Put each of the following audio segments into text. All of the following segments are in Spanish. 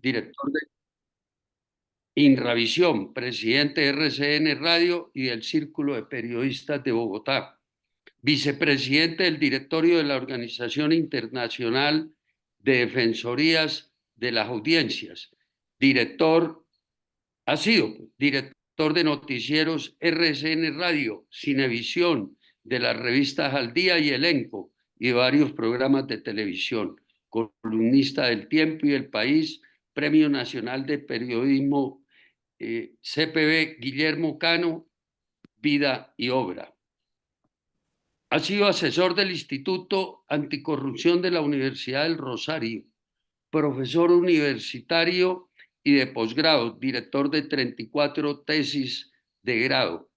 director de Inravisión, presidente de RCN Radio y del Círculo de Periodistas de Bogotá, vicepresidente del directorio de la Organización Internacional de Defensorías de las Audiencias, ha sido director de noticieros RCN Radio, Cinevisión, de las revistas Al Día y Elenco y de varios programas de televisión, columnista del Tiempo y del País, Premio Nacional de Periodismo CPB Guillermo Cano, Vida y Obra. Ha sido asesor del Instituto Anticorrupción de la Universidad del Rosario, profesor universitario y de posgrado, director de 34 tesis de grado.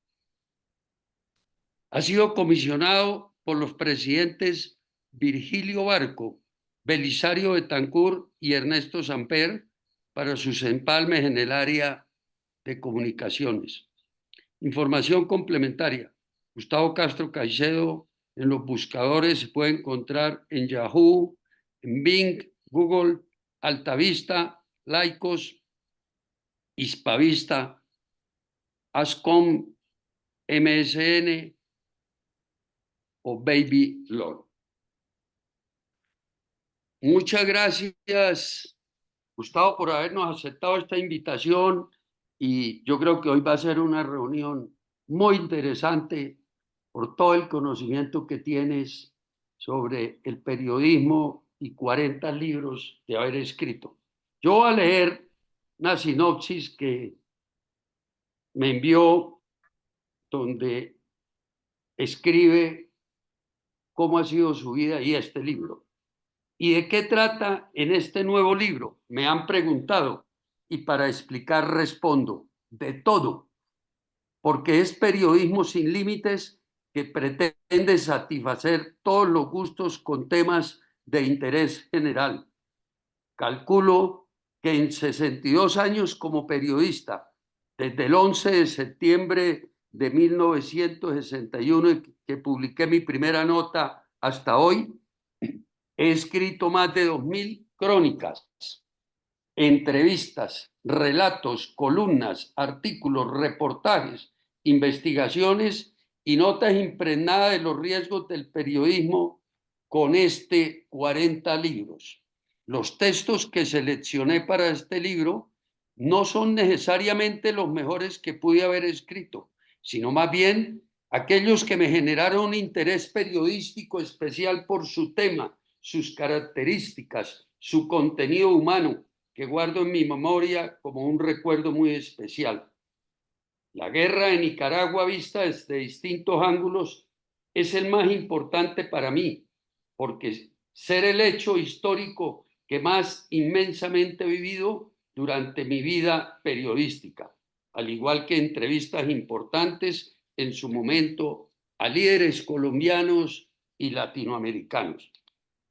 Ha sido comisionado por los presidentes Virgilio Barco, Belisario Betancur y Ernesto Samper para sus empalmes en el área de comunicaciones. Información complementaria. Gustavo Castro Caicedo en los buscadores se puede encontrar en Yahoo, en Bing, Google, Altavista, Laicos, Hispavista, Ascom, MSN o Baby Lord. Muchas gracias, Gustavo, por habernos aceptado esta invitación y yo creo que hoy va a ser una reunión muy interesante por todo el conocimiento que tienes sobre el periodismo y 40 libros de haber escrito. Yo voy a leer una sinopsis que me envió donde escribe cómo ha sido su vida y este libro. ¿Y de qué trata en este nuevo libro? Me han preguntado y para explicar respondo, de todo, porque es periodismo sin límites que pretende satisfacer todos los gustos con temas de interés general. Calculo que en 62 años como periodista, desde el 11 de septiembre de 1961, que publiqué mi primera nota, hasta hoy, he escrito más de 2000 crónicas, entrevistas, relatos, columnas, artículos, reportajes, investigaciones y notas impregnadas de los riesgos del periodismo con 40 libros. Los textos que seleccioné para este libro no son necesariamente los mejores que pude haber escrito, sino más bien aquellos que me generaron un interés periodístico especial por su tema, sus características, su contenido humano, que guardo en mi memoria como un recuerdo muy especial. La guerra de Nicaragua vista desde distintos ángulos es el más importante para mí, porque ser el hecho histórico que más inmensamente he vivido durante mi vida periodística, al igual que entrevistas importantes en su momento a líderes colombianos y latinoamericanos.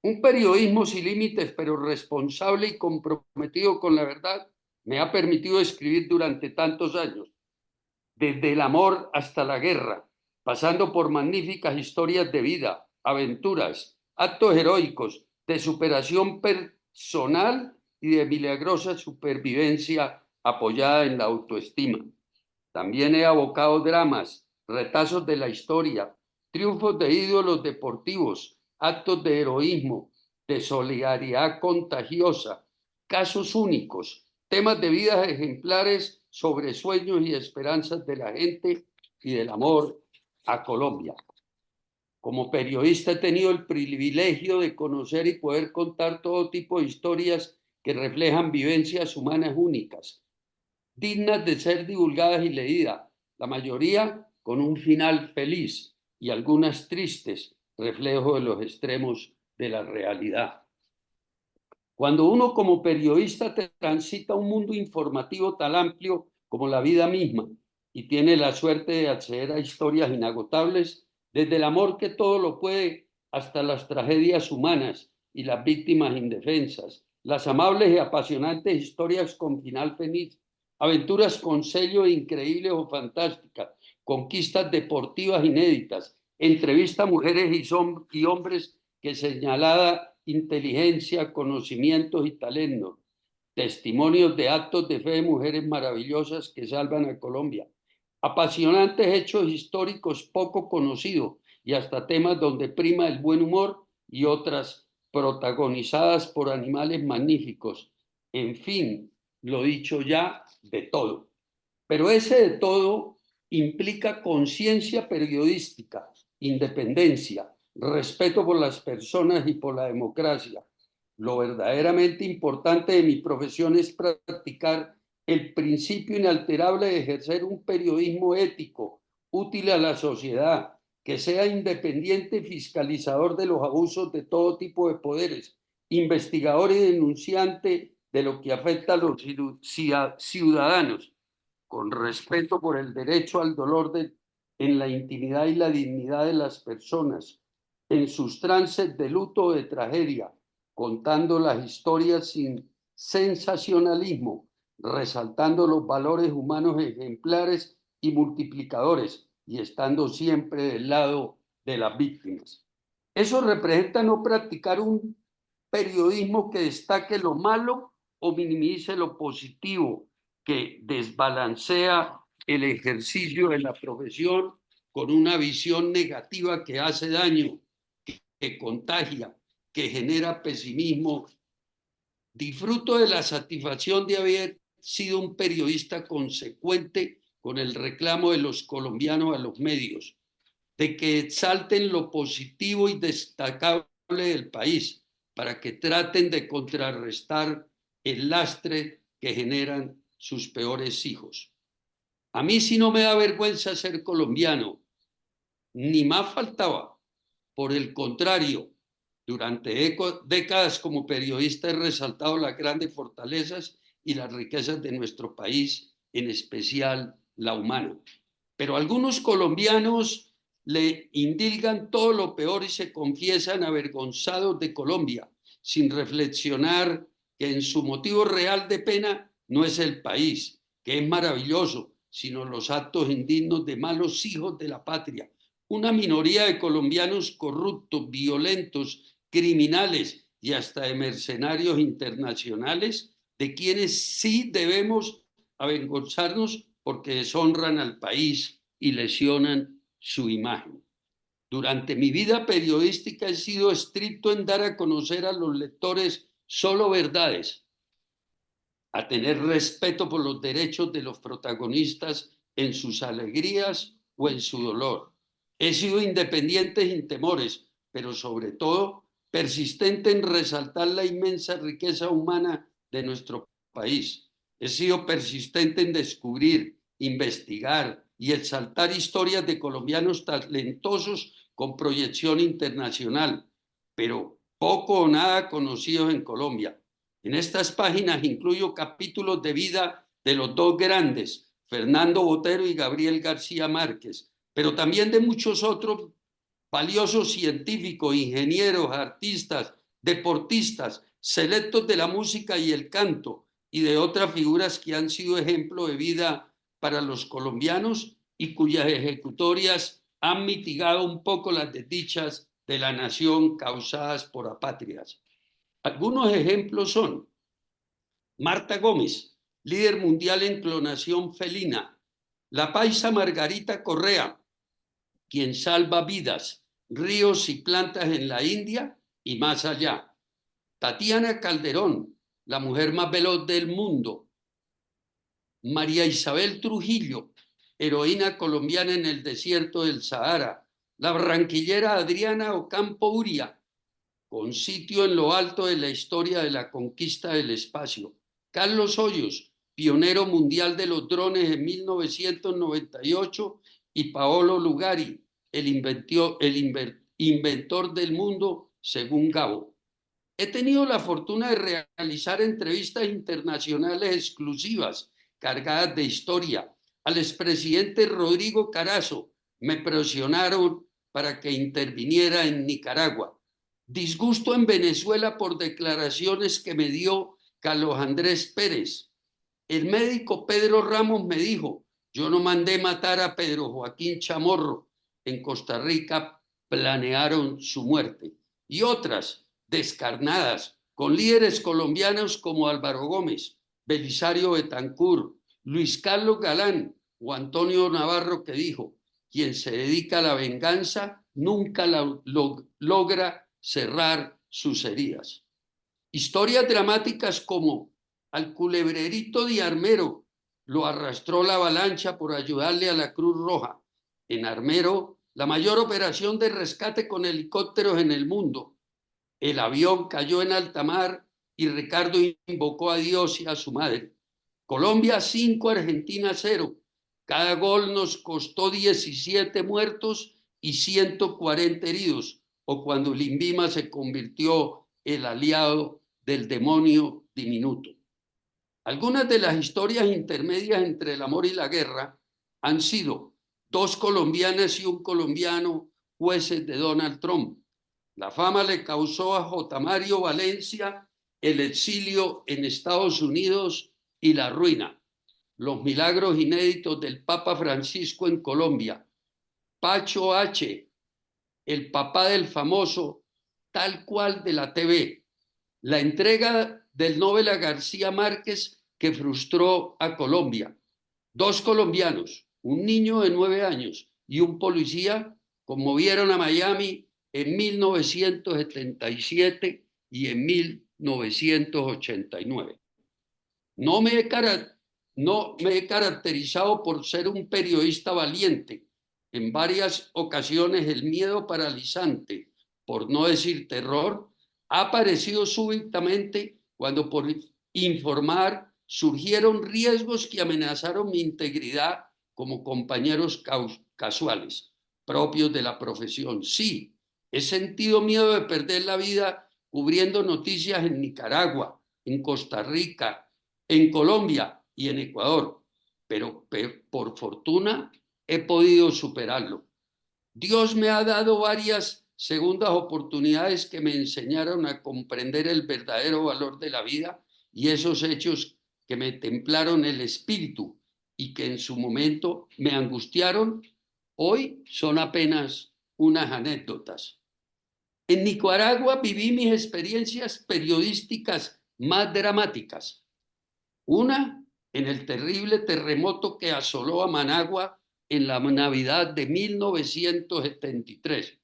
Un periodismo sin límites, pero responsable y comprometido con la verdad, me ha permitido escribir durante tantos años, desde el amor hasta la guerra, pasando por magníficas historias de vida, aventuras, actos heroicos, de superación personal y de milagrosa supervivencia apoyada en la autoestima. También he abocado dramas, retazos de la historia, triunfos de ídolos deportivos, actos de heroísmo, de solidaridad contagiosa, casos únicos, temas de vidas ejemplares sobre sueños y esperanzas de la gente y del amor a Colombia. Como periodista he tenido el privilegio de conocer y poder contar todo tipo de historias que reflejan vivencias humanas únicas, dignas de ser divulgadas y leídas, la mayoría con un final feliz y algunas tristes, reflejo de los extremos de la realidad. Cuando uno como periodista transita un mundo informativo tan amplio como la vida misma y tiene la suerte de acceder a historias inagotables, desde el amor que todo lo puede hasta las tragedias humanas y las víctimas indefensas, las amables y apasionantes historias con final feliz, aventuras con sello increíbles o fantásticas, conquistas deportivas inéditas, entrevista a mujeres y hombres que señalada inteligencia, conocimientos y talentos, testimonios de actos de fe de mujeres maravillosas que salvan a Colombia, apasionantes hechos históricos poco conocidos y hasta temas donde prima el buen humor y otras protagonizadas por animales magníficos. En fin, lo dicho ya, de todo. Pero ese de todo implica conciencia periodística, independencia, respeto por las personas y por la democracia. Lo verdaderamente importante de mi profesión es practicar el principio inalterable de ejercer un periodismo ético, útil a la sociedad, que sea independiente y fiscalizador de los abusos de todo tipo de poderes, investigador y denunciante de lo que afecta a los ciudadanos, con respeto por el derecho al dolor en la intimidad y la dignidad de las personas, en sus trances de luto o de tragedia, contando las historias sin sensacionalismo, resaltando los valores humanos ejemplares y multiplicadores y estando siempre del lado de las víctimas. Eso representa no practicar un periodismo que destaque lo malo o minimice lo positivo, que desbalancea el ejercicio de la profesión con una visión negativa que hace daño, que contagia, que genera pesimismo. Disfruto de la satisfacción de haber sido un periodista consecuente con el reclamo de los colombianos a los medios, de que exalten lo positivo y destacable del país, para que traten de contrarrestar el lastre que generan sus peores hijos. A mí sí no me da vergüenza ser colombiano, ni más faltaba. Por el contrario, durante décadas como periodista he resaltado las grandes fortalezas y las riquezas de nuestro país, en especial la humana. Pero algunos colombianos le indilgan todo lo peor y se confiesan avergonzados de Colombia, sin reflexionar que en su motivo real de pena no es el país, que es maravilloso, sino los actos indignos de malos hijos de la patria. Una minoría de colombianos corruptos, violentos, criminales y hasta de mercenarios internacionales, de quienes sí debemos avergonzarnos porque deshonran al país y lesionan su imagen. Durante mi vida periodística he sido estricto en dar a conocer a los lectores solo verdades, a tener respeto por los derechos de los protagonistas en sus alegrías o en su dolor. He sido independiente sin temores, pero sobre todo persistente en resaltar la inmensa riqueza humana de nuestro país. He sido persistente en descubrir, investigar y exaltar historias de colombianos talentosos con proyección internacional, pero poco o nada conocidos en Colombia. En estas páginas incluyo capítulos de vida de los dos grandes, Fernando Botero y Gabriel García Márquez, pero también de muchos otros valiosos científicos, ingenieros, artistas, deportistas, selectos de la música y el canto, y de otras figuras que han sido ejemplo de vida para los colombianos y cuyas ejecutorias han mitigado un poco las desdichas de la nación causadas por apátridas. Algunos ejemplos son Marta Gómez, líder mundial en clonación felina; la paisa Margarita Correa, quien salva vidas, ríos y plantas en la India y más allá; Tatiana Calderón, la mujer más veloz del mundo; María Isabel Trujillo, heroína colombiana en el desierto del Sahara; la barranquillera Adriana Ocampo Uria, con sitio en lo alto de la historia de la conquista del espacio; Carlos Hoyos, pionero mundial de los drones en 1998, y Paolo Lugari, el inventor del mundo según Gabo. He tenido la fortuna de realizar entrevistas internacionales exclusivas, cargadas de historia. Al expresidente Rodrigo Carazo me presionaron para que interviniera en Nicaragua. Disgusto en Venezuela por declaraciones que me dio Carlos Andrés Pérez. El médico Pedro Ramos me dijo: yo no mandé matar a Pedro Joaquín Chamorro. En Costa Rica planearon su muerte. Y otras descarnadas, con líderes colombianos como Álvaro Gómez, Belisario Betancur, Luis Carlos Galán o Antonio Navarro, que dijo: quien se dedica a la venganza nunca logra cerrar sus heridas. Historias dramáticas como al culebrerito de Armero lo arrastró la avalancha por ayudarle a la Cruz Roja. En Armero, la mayor operación de rescate con helicópteros en el mundo. El avión cayó en alta mar y Ricardo invocó a Dios y a su madre. Colombia 5, Argentina 0. Cada gol nos costó 17 muertos y 140 heridos, o cuando Limbima se convirtió el aliado del demonio diminuto. Algunas de las historias intermedias entre el amor y la guerra han sido 2 colombianas y un colombiano jueces de Donald Trump. La fama le causó a J. Mario Valencia el exilio en Estados Unidos y la ruina. Los milagros inéditos del Papa Francisco en Colombia. Pacho H., el papá del famoso tal cual de la TV. La entrega del Nobel a García Márquez que frustró a Colombia. 2 colombianos, un niño de 9 años y un policía, conmovieron a Miami en 1977 y en 1989. No me he caracterizado por ser un periodista valiente. En varias ocasiones el miedo paralizante, por no decir terror, ha aparecido súbitamente cuando por informar surgieron riesgos que amenazaron mi integridad como compañeros casuales, propios de la profesión. Sí, he sentido miedo de perder la vida cubriendo noticias en Nicaragua, en Costa Rica, en Colombia y en Ecuador, pero por fortuna he podido superarlo. Dios me ha dado varias segundas oportunidades que me enseñaron a comprender el verdadero valor de la vida y esos hechos que me templaron el espíritu y que en su momento me angustiaron, hoy son apenas unas anécdotas. En Nicaragua viví mis experiencias periodísticas más dramáticas. Una en el terrible terremoto que asoló a Managua en la Navidad de 1973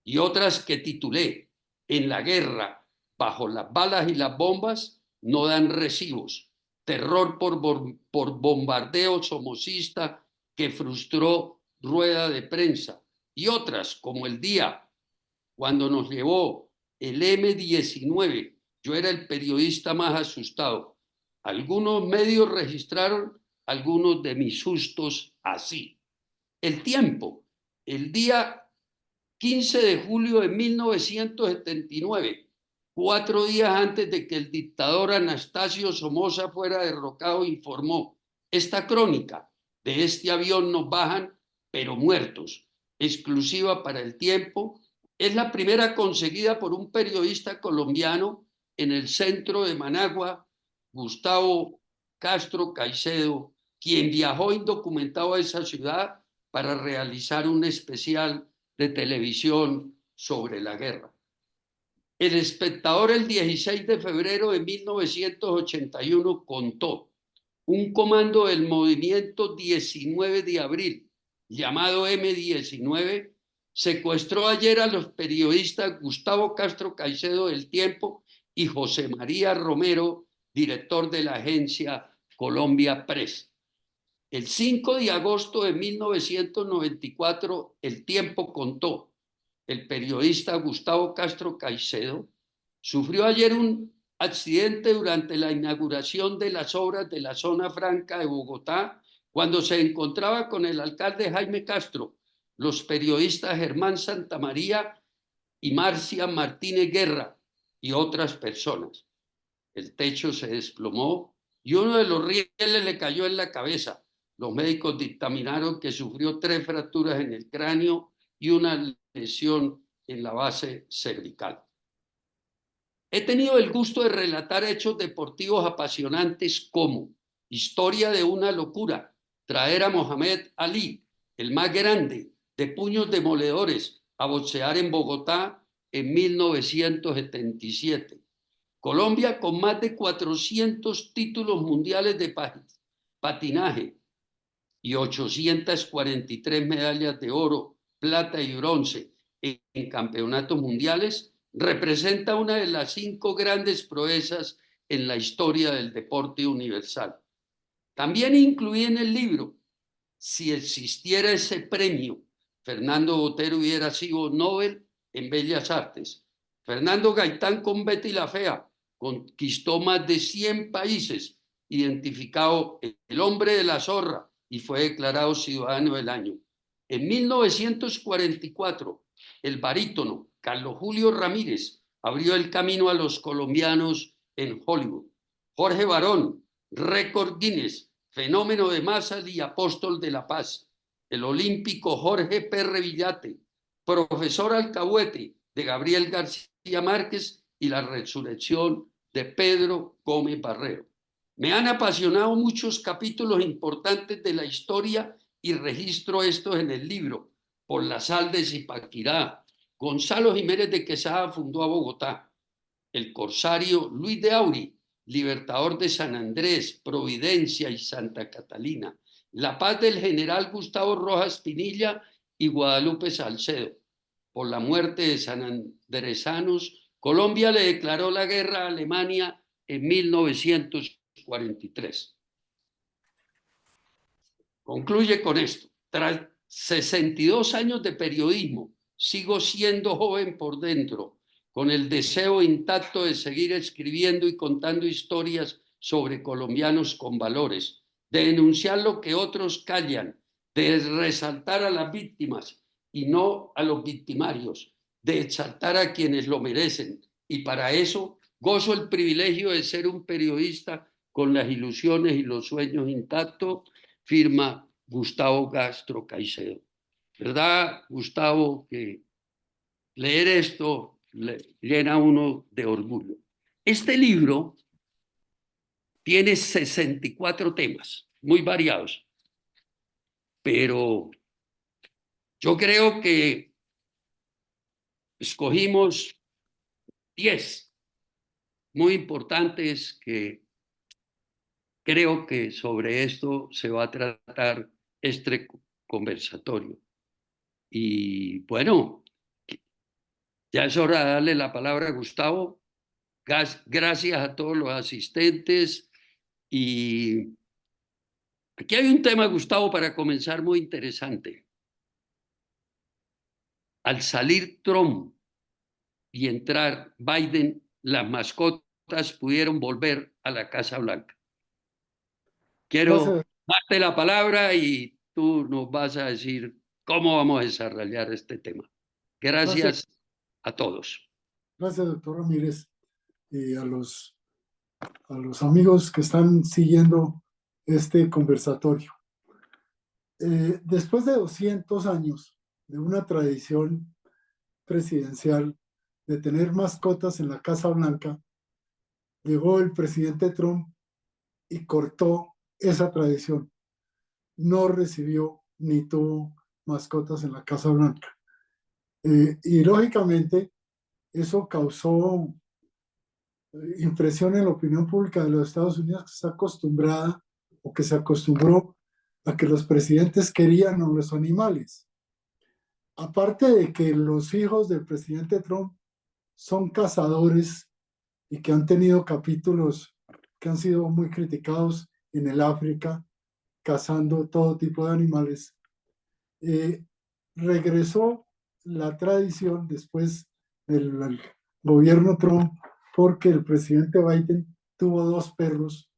y otras que titulé En la guerra, bajo las balas y las bombas, no dan recibos. Terror por bombardeo somocista que frustró rueda de prensa. Y otras como el día cuando nos llevó el M-19. Yo era el periodista más asustado. Algunos medios registraron algunos de mis sustos así. El Tiempo, el día 15 de julio de 1979, 4 días antes de que el dictador Anastasio Somoza fuera derrocado, informó: esta crónica de este avión nos bajan, pero muertos, exclusiva para El Tiempo, es la primera conseguida por un periodista colombiano en el centro de Managua, Gustavo Castro Caicedo, quien viajó indocumentado a esa ciudad para realizar un especial de televisión sobre la guerra. El Espectador, el 16 de febrero de 1981, contó: un comando del movimiento 19 de abril, llamado M-19, secuestró ayer a los periodistas Gustavo Castro Caicedo del Tiempo y José María Romero, director de la agencia Colombia Press. El 5 de agosto de 1994, El Tiempo contó: el periodista Gustavo Castro Caicedo sufrió ayer un accidente durante la inauguración de las obras de la zona franca de Bogotá cuando se encontraba con el alcalde Jaime Castro, los periodistas Germán Santamaría y Marcia Martínez Guerra y otras personas. El techo se desplomó y uno de los rieles le cayó en la cabeza. Los médicos dictaminaron que sufrió 3 fracturas en el cráneo y una lesión en la base cervical. He tenido el gusto de relatar hechos deportivos apasionantes como Historia de una locura, traer a Mohamed Ali, el más grande, de puños demoledores, a boxear en Bogotá en 1977. Colombia con más de 400 títulos mundiales de patinaje y 843 medallas de oro, plata y bronce en campeonatos mundiales, representa una de las 5 grandes proezas en la historia del deporte universal. También incluí en el libro, si existiera ese premio, Fernando Botero hubiera sido Nobel en Bellas Artes. Fernando Gaitán con Betty la Fea conquistó más de 100 países, identificado el hombre de la zorra y fue declarado ciudadano del año. En 1944, el barítono Carlos Julio Ramírez abrió el camino a los colombianos en Hollywood. Jorge Barón, récord Guinness, fenómeno de masas y apóstol de la paz. El olímpico Jorge Perre Villate, profesor alcahuete de Gabriel García Márquez y la resurrección de Pedro Gómez Barrero. Me han apasionado muchos capítulos importantes de la historia y registro estos en el libro. Por la sal de Zipaquirá, Gonzalo Jiménez de Quesada fundó a Bogotá. El corsario Luis de Auri, libertador de San Andrés, Providencia y Santa Catalina. La paz del general Gustavo Rojas Pinilla y Guadalupe Salcedo. Por la muerte de sanandresanos, Colombia le declaró la guerra a Alemania en 1943. Concluye con esto. Tras 62 años de periodismo, sigo siendo joven por dentro, con el deseo intacto de seguir escribiendo y contando historias sobre colombianos con valores, de denunciar lo que otros callan, de resaltar a las víctimas y no a los victimarios, de exaltar a quienes lo merecen. Y para eso gozo el privilegio de ser un periodista con las ilusiones y los sueños intactos, firma Gustavo Castro Caicedo. ¿Verdad, Gustavo, que leer esto le llena a uno de orgullo? Este libro tiene 64 temas, muy variados, pero yo creo que escogimos 10 muy importantes que creo que sobre esto se va a tratar este conversatorio. Y bueno, ya es hora de darle la palabra a Gustavo. Gracias a todos los asistentes. Y aquí hay un tema, Gustavo, para comenzar muy interesante. Al salir Trump y entrar Biden, las mascotas pudieron volver a la Casa Blanca. Quiero Gracias, darte la palabra y tú nos vas a decir cómo vamos a desarrollar este tema. gracias, Gracias a todos. gracias, doctor Ramírez, y a los amigos que están siguiendo este conversatorio. Después de 200 años de una tradición presidencial de tener mascotas en la Casa Blanca, llegó el presidente Trump y cortó esa tradición. No recibió ni tuvo mascotas en la Casa Blanca. Y lógicamente eso causó impresión en la opinión pública de los Estados Unidos, que está acostumbrada o que se acostumbró a que los presidentes querían a los animales. Aparte de que los hijos del presidente Trump son cazadores y que han tenido capítulos que han sido muy criticados en el África, cazando todo tipo de animales, regresó la tradición después del gobierno Trump, porque el presidente Biden tuvo 2 perros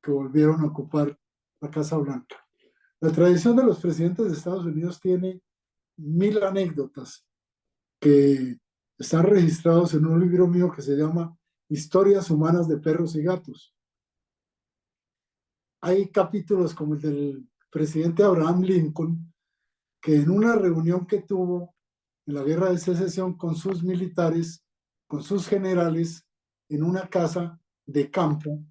que volvieron a ocupar la Casa Blanca. La tradición de los presidentes de Estados Unidos tiene 1000 anécdotas que están registrados en un libro mío que se llama Historias Humanas de Perros y Gatos. Hay capítulos como el del presidente Abraham Lincoln, que en una reunión que tuvo en la Guerra de Secesión con sus militares, con sus generales, en una casa de campo,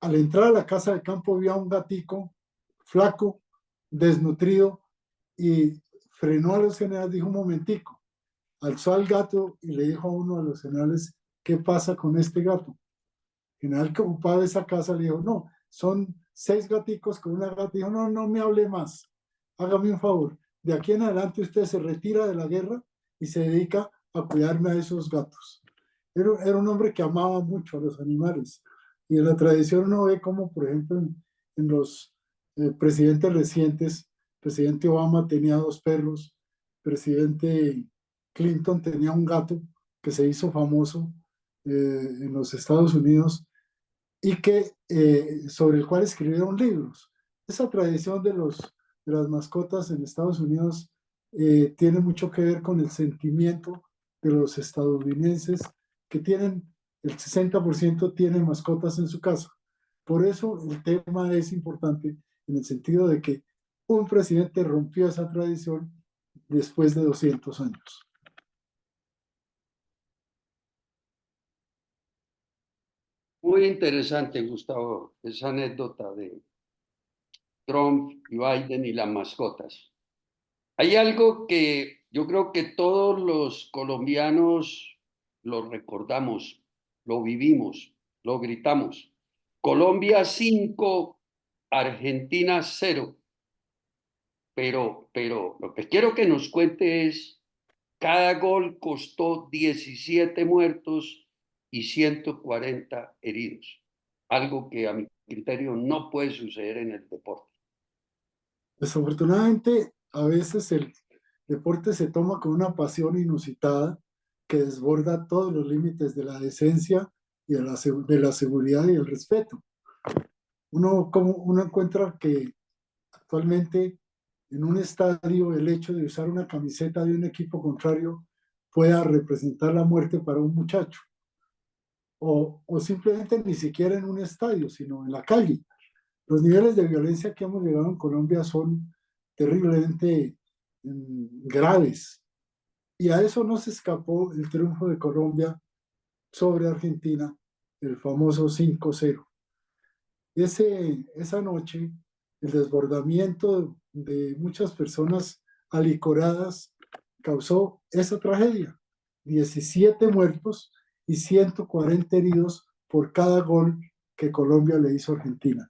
al entrar a la casa de campo vio a un gatico flaco, desnutrido, y frenó a los generales, dijo un momentico, alzó al gato y le dijo a uno de los generales, ¿qué pasa con este gato? El general que ocupaba esa casa le dijo, no, son 6 gaticos con una gata. Dijo, no, no me hable más, hágame un favor. De aquí en adelante usted se retira de la guerra y se dedica a cuidarme a esos gatos. Era un hombre que amaba mucho a los animales. Y en la tradición uno ve como, por ejemplo, en los presidentes recientes, presidente Obama tenía 2 perros, presidente Clinton tenía un gato que se hizo famoso en los Estados Unidos y que, sobre el cual escribieron libros. Esa tradición de las mascotas en Estados Unidos tiene mucho que ver con el sentimiento de los estadounidenses que tienen, el 60% tienen mascotas en su casa. Por eso el tema es importante en el sentido de que un presidente rompió esa tradición después de 200 años. Muy interesante, Gustavo, esa anécdota de Trump y Biden y las mascotas. Hay algo que yo creo que todos los colombianos lo recordamos, lo vivimos, lo gritamos. Colombia 5, Argentina 0. Pero lo que quiero que nos cuente es, cada gol costó 17 muertos y 140 heridos. Algo que a mi criterio no puede suceder en el deporte. Desafortunadamente, a veces el deporte se toma con una pasión inusitada que desborda todos los límites de la decencia y de la seguridad y el respeto. Uno encuentra que actualmente en un estadio el hecho de usar una camiseta de un equipo contrario pueda representar la muerte para un muchacho. O simplemente ni siquiera en un estadio, sino en la calle. Los niveles de violencia que hemos llegado en Colombia son terriblemente graves. Y a eso no se escapó el triunfo de Colombia sobre Argentina, el famoso 5-0. Esa noche, el desbordamiento de muchas personas alicoradas causó esa tragedia. 17 muertos y 140 heridos por cada gol que Colombia le hizo a Argentina.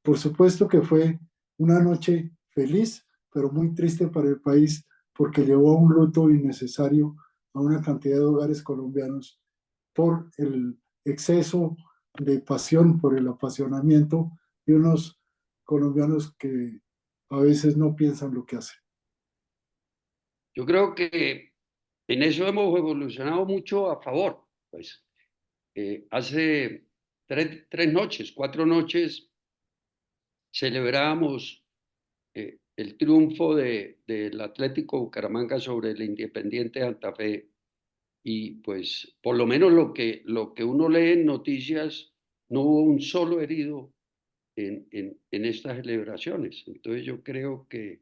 Por supuesto que fue una noche feliz, pero muy triste para el país porque llevó a un luto innecesario a una cantidad de hogares colombianos por el exceso de pasión, por el apasionamiento de unos colombianos que a veces no piensan lo que hacen. Yo creo que en eso hemos evolucionado mucho a favor. Pues hace 3 noches, 4 noches, celebrábamos el triunfo del Atlético Bucaramanga sobre el Independiente Santa Fe. Y pues por lo menos lo que uno lee en noticias, no hubo un solo herido en estas celebraciones. Entonces yo creo que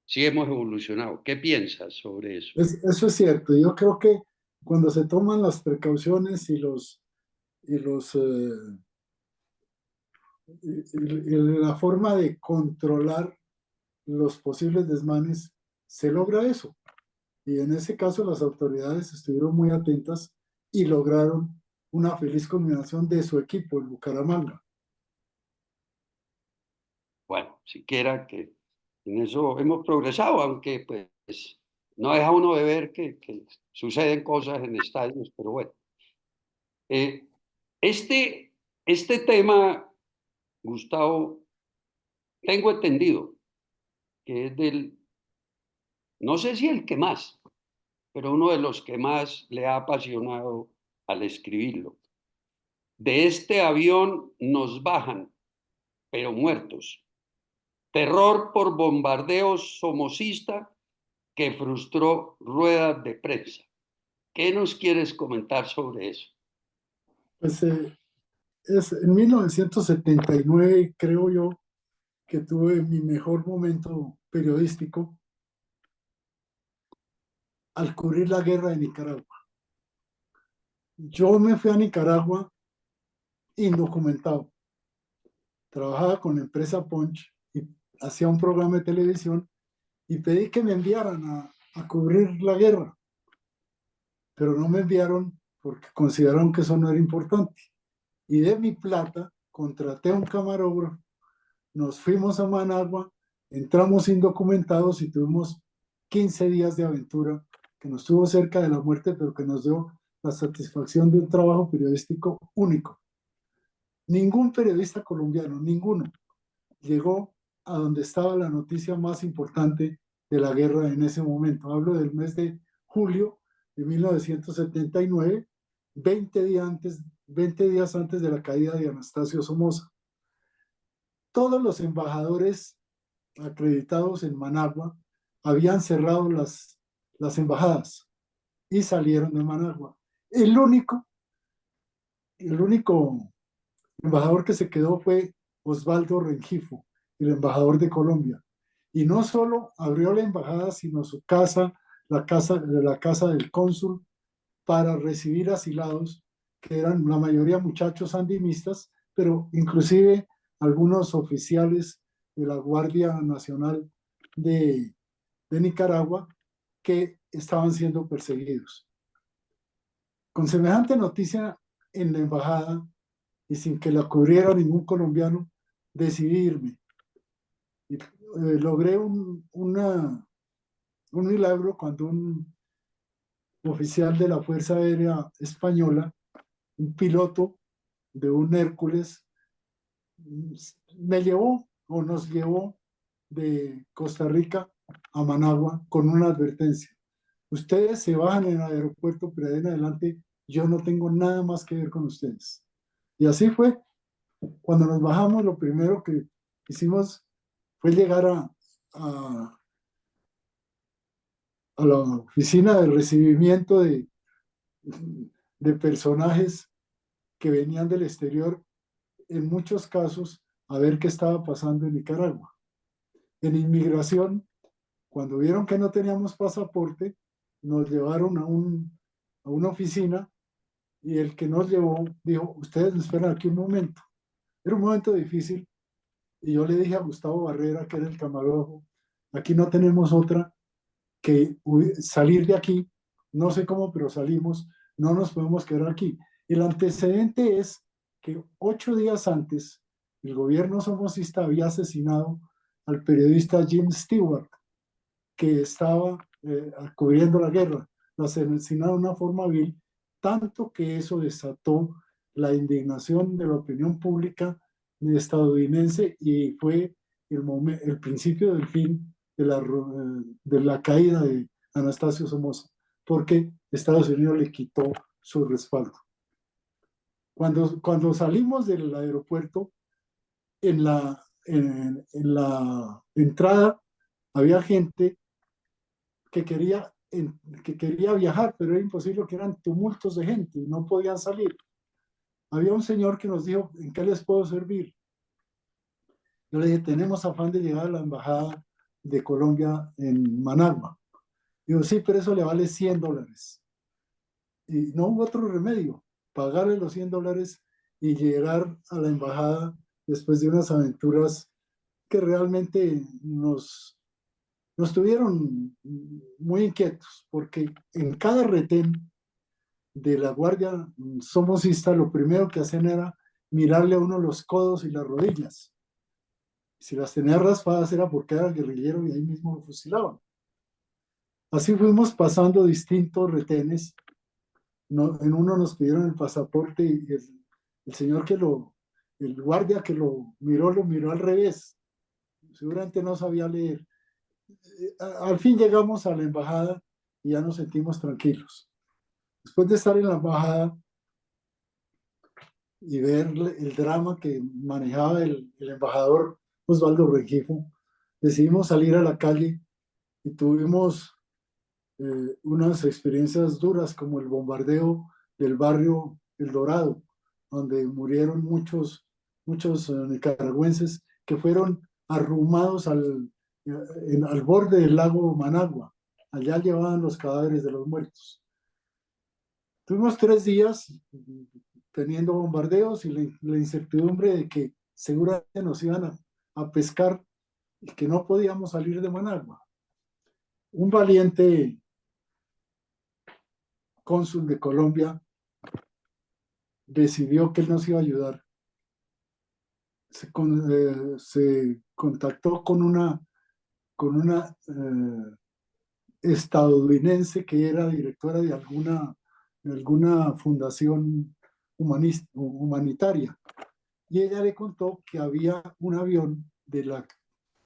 sí hemos evolucionado. ¿Qué piensas sobre eso? Eso es cierto. Yo creo que cuando se toman las precauciones y la forma de controlar los posibles desmanes, se logra eso. Y en ese caso las autoridades estuvieron muy atentas y lograron una feliz combinación de su equipo, el Bucaramanga. Bueno, siquiera que en eso hemos progresado, aunque pues no deja uno de ver que suceden cosas en estadios, pero bueno. Eh, este tema, Gustavo, tengo entendido que es no sé si el que más, pero uno de los que más le ha apasionado al escribirlo. De este avión nos bajan, pero muertos. Terror por bombardeo somocista que frustró ruedas de prensa. ¿Qué nos quieres comentar sobre eso? Pues en 1979 creo yo que tuve mi mejor momento periodístico al cubrir la guerra de Nicaragua. Yo me fui a Nicaragua indocumentado. Trabajaba con la empresa Punch y hacía un programa de televisión y pedí que me enviaran a cubrir la guerra, pero no me enviaron porque consideraron que eso no era importante. Y de mi plata contraté a un camarógrafo, nos fuimos a Managua, entramos indocumentados y tuvimos 15 días de aventura que nos tuvo cerca de la muerte, pero que nos dio la satisfacción de un trabajo periodístico único. Ningún periodista colombiano, ninguno, llegó a donde estaba la noticia más importante de la guerra en ese momento. Hablo del mes de julio de 1979, 20 días antes de la caída de Anastasio Somoza. Todos los embajadores acreditados en Managua habían cerrado las embajadas y salieron de Managua. El único embajador que se quedó fue Osvaldo Rengifo, el embajador de Colombia. Y no solo abrió la embajada, sino su casa, la casa del cónsul, para recibir asilados, que eran la mayoría muchachos sandinistas, pero inclusive algunos oficiales de la Guardia Nacional de Nicaragua que estaban siendo perseguidos. Con semejante noticia en la embajada y sin que la cubriera ningún colombiano, decidí irme. Y, logré un milagro cuando un oficial de la Fuerza Aérea Española, un piloto de un Hércules, me llevó o nos llevó de Costa Rica a Managua con una advertencia. Ustedes se bajan en el aeropuerto, pero de en adelante yo no tengo nada más que ver con ustedes. Y así fue. Cuando nos bajamos, lo primero que hicimos fue llegar a la oficina de recibimiento de personajes que venían del exterior, en muchos casos, a ver qué estaba pasando en Nicaragua. En inmigración, cuando vieron que no teníamos pasaporte, nos llevaron a una oficina y el que nos llevó dijo, ustedes me esperan aquí un momento. Era un momento difícil y yo le dije a Gustavo Barrera, que era el camarógrafo, aquí no tenemos otra que salir de aquí, no sé cómo, pero salimos, no nos podemos quedar aquí. El antecedente es que 8 días antes, el gobierno somocista había asesinado al periodista Jim Stewart, que estaba cubriendo la guerra. Lo asesinaron de una forma vil, tanto que eso desató la indignación de la opinión pública estadounidense y fue el principio del fin de la caída de Anastasio Somoza, porque Estados Unidos le quitó su respaldo. Cuando salimos del aeropuerto, en la entrada había gente que quería viajar, pero era imposible, que eran tumultos de gente y no podían salir. Había un señor que nos dijo, ¿en qué les puedo servir? Yo le dije, tenemos afán de llegar a la embajada de Colombia en Managua. Digo, sí, pero eso le vale $100. Y no hubo otro remedio, pagarle los $100 y llegar a la embajada después de unas aventuras que realmente nos tuvieron muy inquietos, porque en cada retén de la guardia somocista lo primero que hacían era mirarle a uno los codos y las rodillas. Si las tenía raspadas era porque era guerrillero y ahí mismo lo fusilaban. Así fuimos pasando distintos retenes. En uno nos pidieron el pasaporte y el señor el guardia que lo miró al revés. Seguramente no sabía leer. Al fin llegamos a la embajada y ya nos sentimos tranquilos. Después de estar en la embajada y ver el drama que manejaba el embajador Osvaldo Rengifo, decidimos salir a la calle y tuvimos unas experiencias duras, como el bombardeo del barrio El Dorado, donde murieron muchos nicaragüenses que fueron arrumados al borde del lago Managua. Allá llevaban los cadáveres de los muertos. Tuvimos 3 días teniendo bombardeos y la incertidumbre de que seguramente nos iban a pescar y que no podíamos salir de Managua. Un valiente cónsul de Colombia decidió que él nos iba a ayudar. Se contactó con una estadounidense que era directora de alguna fundación humanitaria. Y ella le contó que había un avión de la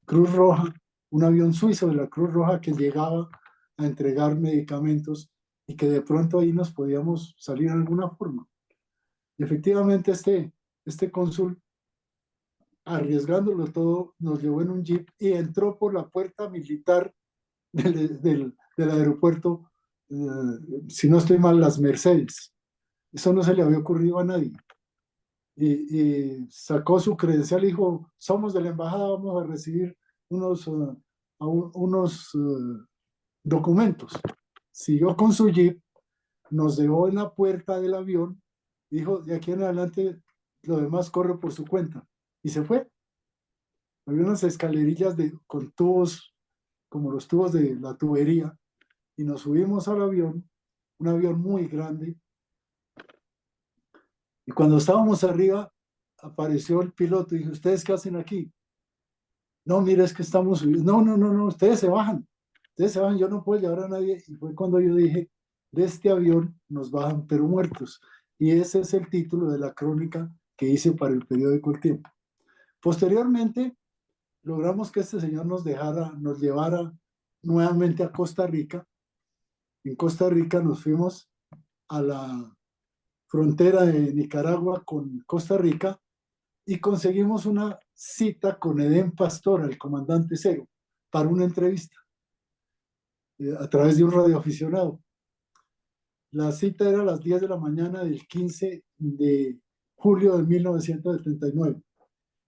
Cruz Roja, un avión suizo de la Cruz Roja que llegaba a entregar medicamentos y que de pronto ahí nos podíamos salir de alguna forma. Y efectivamente este cónsul, arriesgándolo todo, nos llevó en un jeep y entró por la puerta militar del aeropuerto, si no estoy mal, Las Mercedes. Eso no se le había ocurrido a nadie. Y sacó su credencial y dijo, somos de la embajada, vamos a recibir unos documentos. Siguió con su jeep, nos dejó en la puerta del avión y dijo, de aquí en adelante lo demás corre por su cuenta. Y se fue. Había unas escalerillas con tubos, como los tubos de la tubería, y nos subimos al avión, un avión muy grande, y cuando estábamos arriba apareció el piloto y dijo, ¿ustedes qué hacen aquí? No, mire, es que estamos subiendo. No, no, no, no, ustedes se bajan, yo no puedo llevar a nadie. Y fue cuando yo dije, de este avión nos bajan pero muertos. Y ese es el título de la crónica que hice para el periódico El Tiempo. Posteriormente, logramos que este señor nos llevara nuevamente a Costa Rica. En Costa Rica nos fuimos a la frontera de Nicaragua con Costa Rica y conseguimos una cita con Edén Pastora, el comandante cero, para una entrevista a través de un radioaficionado. La cita era a las 10 de la mañana del 15 de julio de 1979.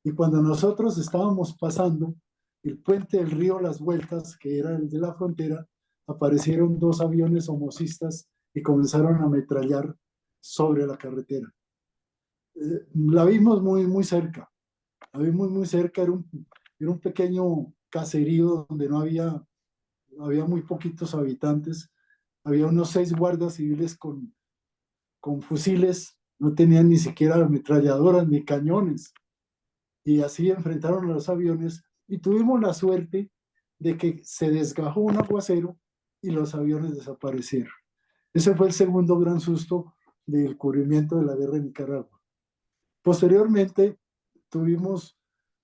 Y cuando nosotros estábamos pasando el puente del río Las Vueltas, que era el de la frontera, aparecieron dos aviones homocistas y comenzaron a ametrallar sobre la carretera. La vimos muy, muy cerca. La vimos muy cerca. Era un pequeño caserío donde había muy poquitos habitantes. Había unos 6 guardas civiles con fusiles. No tenían ni siquiera ametralladoras ni cañones. Y así enfrentaron a los aviones y tuvimos la suerte de que se desgajó un aguacero y los aviones desaparecieron. Ese fue el segundo gran susto del cubrimiento de la guerra en Nicaragua. Posteriormente tuvimos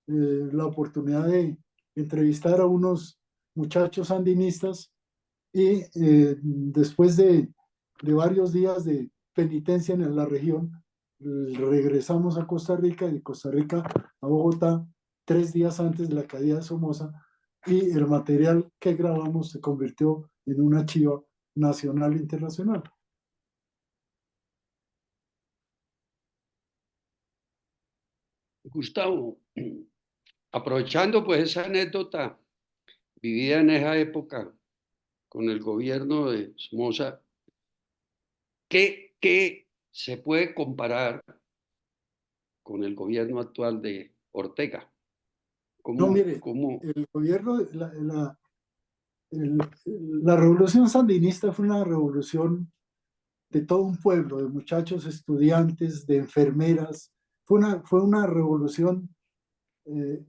la oportunidad de entrevistar a unos muchachos sandinistas y después de varios días de penitencia en la región, regresamos a Costa Rica y de Costa Rica a Bogotá 3 días antes de la caída de Somoza y el material que grabamos se convirtió en un archivo nacional e internacional. Gustavo, aprovechando pues esa anécdota vivida en esa época con el gobierno de Somoza, ¿qué se puede comparar con el gobierno actual de Ortega? No, ¿Cómo, mire, cómo? el gobierno, la revolución sandinista fue una revolución de todo un pueblo, de muchachos estudiantes, de enfermeras. Fue una revolución eh,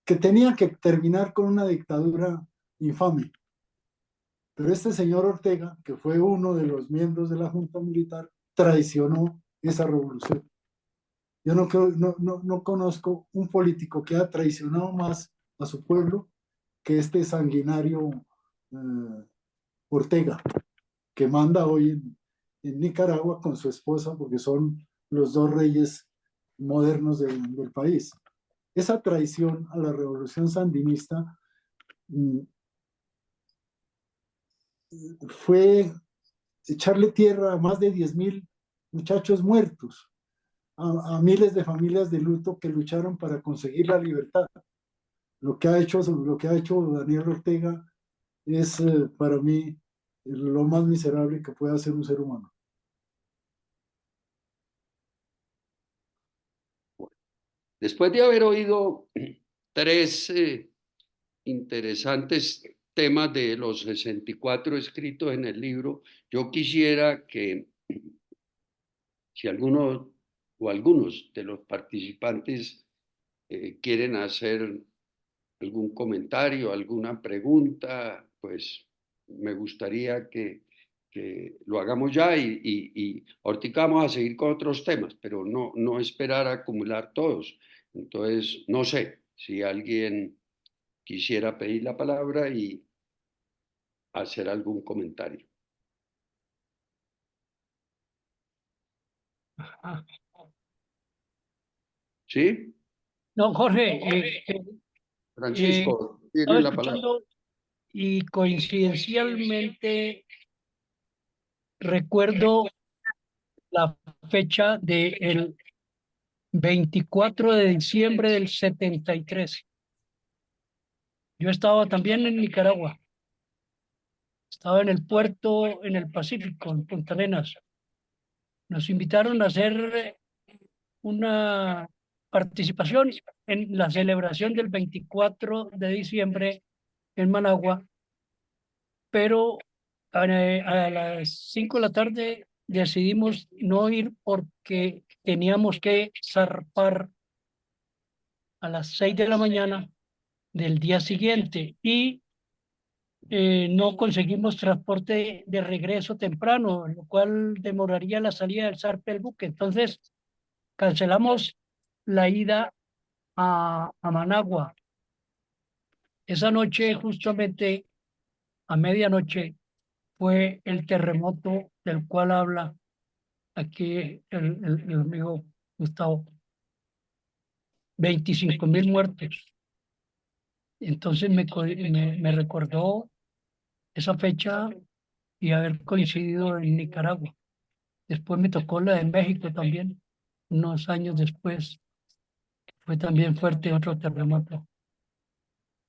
que tenía que terminar con una dictadura infame. Pero este señor Ortega, que fue uno de los miembros de la Junta Militar, traicionó esa revolución. Yo no conozco un político que haya traicionado más a su pueblo que este sanguinario Ortega, que manda hoy en Nicaragua con su esposa, porque son los dos reyes modernos del país. Esa traición a la revolución sandinista fue echarle tierra a más de 10.000 muchachos muertos, a miles de familias de luto que lucharon para conseguir la libertad. Lo que ha hecho Daniel Ortega es para mí lo más miserable que puede hacer un ser humano. Después de haber oído tres interesantes temas de los 64 escritos en el libro, yo quisiera que Si alguno o algunos de los participantes quieren hacer algún comentario, alguna pregunta, pues me gustaría que lo hagamos ya y ahorita vamos a seguir con otros temas, pero no esperar a acumular todos. Entonces, no sé si alguien quisiera pedir la palabra y hacer algún comentario. Ah, ¿Sí? no, Jorge, Francisco, tiene estaba la palabra. escuchando y coincidencialmente recuerdo la fecha del 24 de diciembre del 73. Yo estaba también en Nicaragua, estaba en el puerto, en el Pacífico, en Punta Arenas. Nos invitaron a hacer una participación en la celebración del 24 de diciembre en Managua, pero a las 5 de la tarde decidimos no ir porque teníamos que zarpar a las 6 de la mañana del día siguiente y no conseguimos transporte de regreso temprano, lo cual demoraría la salida del zarpe del buque. Entonces cancelamos la ida a Managua. Esa noche, justamente a medianoche, fue el terremoto del cual habla aquí el amigo Gustavo. 25.000 muertos. Entonces me recordó esa fecha y haber coincidido en Nicaragua. Después me tocó la de México también, unos años después. Fue también fuerte otro terremoto.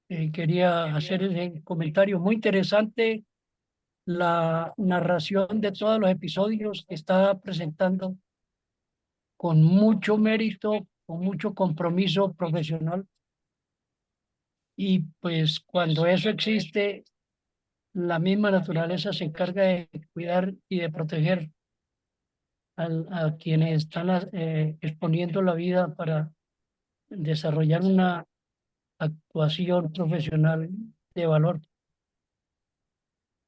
Quería hacer ese comentario muy interesante, la narración de todos los episodios que está presentando con mucho mérito, con mucho compromiso profesional. Y pues cuando eso existe, la misma naturaleza se encarga de cuidar y de proteger a quienes están exponiendo la vida para desarrollar una actuación profesional de valor